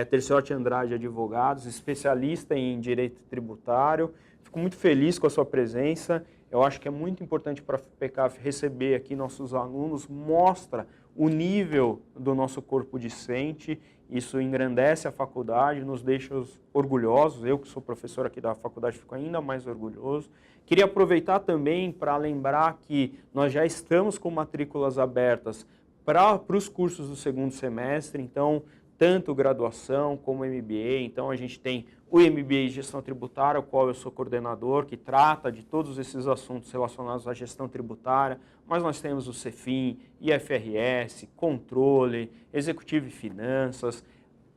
Terciotti Andrade Advogados, especialista em direito tributário, fico muito feliz com a sua presença. Eu acho que é muito importante para a FIPECAF receber aqui nossos alunos, mostra o nível do nosso corpo discente, isso engrandece a faculdade, nos deixa orgulhosos, eu que sou professor aqui da faculdade fico ainda mais orgulhoso. Queria aproveitar também para lembrar que nós já estamos com matrículas abertas para os cursos do segundo semestre, então tanto graduação como MBA, então a gente tem o MBA em Gestão Tributária, o qual eu sou coordenador, que trata de todos esses assuntos relacionados à gestão tributária, mas nós temos o CEFIM, IFRS, Controle, Executivo e Finanças,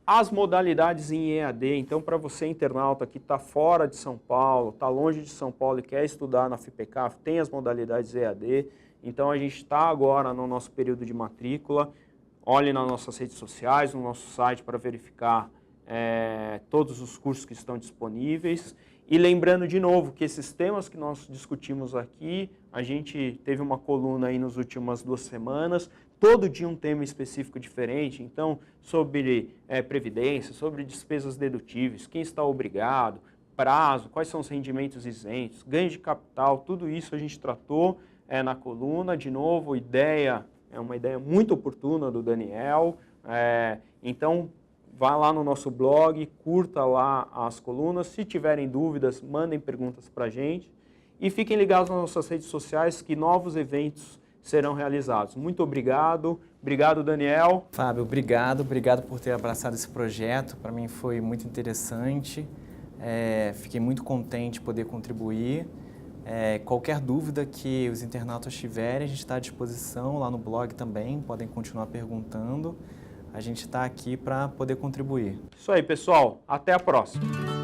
as modalidades em EAD, então para você internauta que está fora de São Paulo, está longe de São Paulo e quer estudar na FIPECAF, tem as modalidades EAD, então a gente está agora no nosso período de matrícula, olhe nas nossas redes sociais, no nosso site para verificar todos os cursos que estão disponíveis. E lembrando de novo que esses temas que nós discutimos aqui, a gente teve uma coluna aí nas últimas 2 semanas, todo dia um tema específico diferente, então sobre previdência, sobre despesas dedutíveis, quem está obrigado, prazo, quais são os rendimentos isentos, ganho de capital, tudo isso a gente tratou na coluna. De novo, é uma ideia muito oportuna do Daniel, então vá lá no nosso blog, curta lá as colunas, se tiverem dúvidas, mandem perguntas para a gente e fiquem ligados nas nossas redes sociais que novos eventos serão realizados. Muito obrigado, Daniel. Fábio, obrigado por ter abraçado esse projeto, para mim foi muito interessante, fiquei muito contente de poder contribuir. Qualquer dúvida que os internautas tiverem, a gente está à disposição lá no blog também, podem continuar perguntando. A gente está aqui para poder contribuir. Isso aí, pessoal. Até a próxima.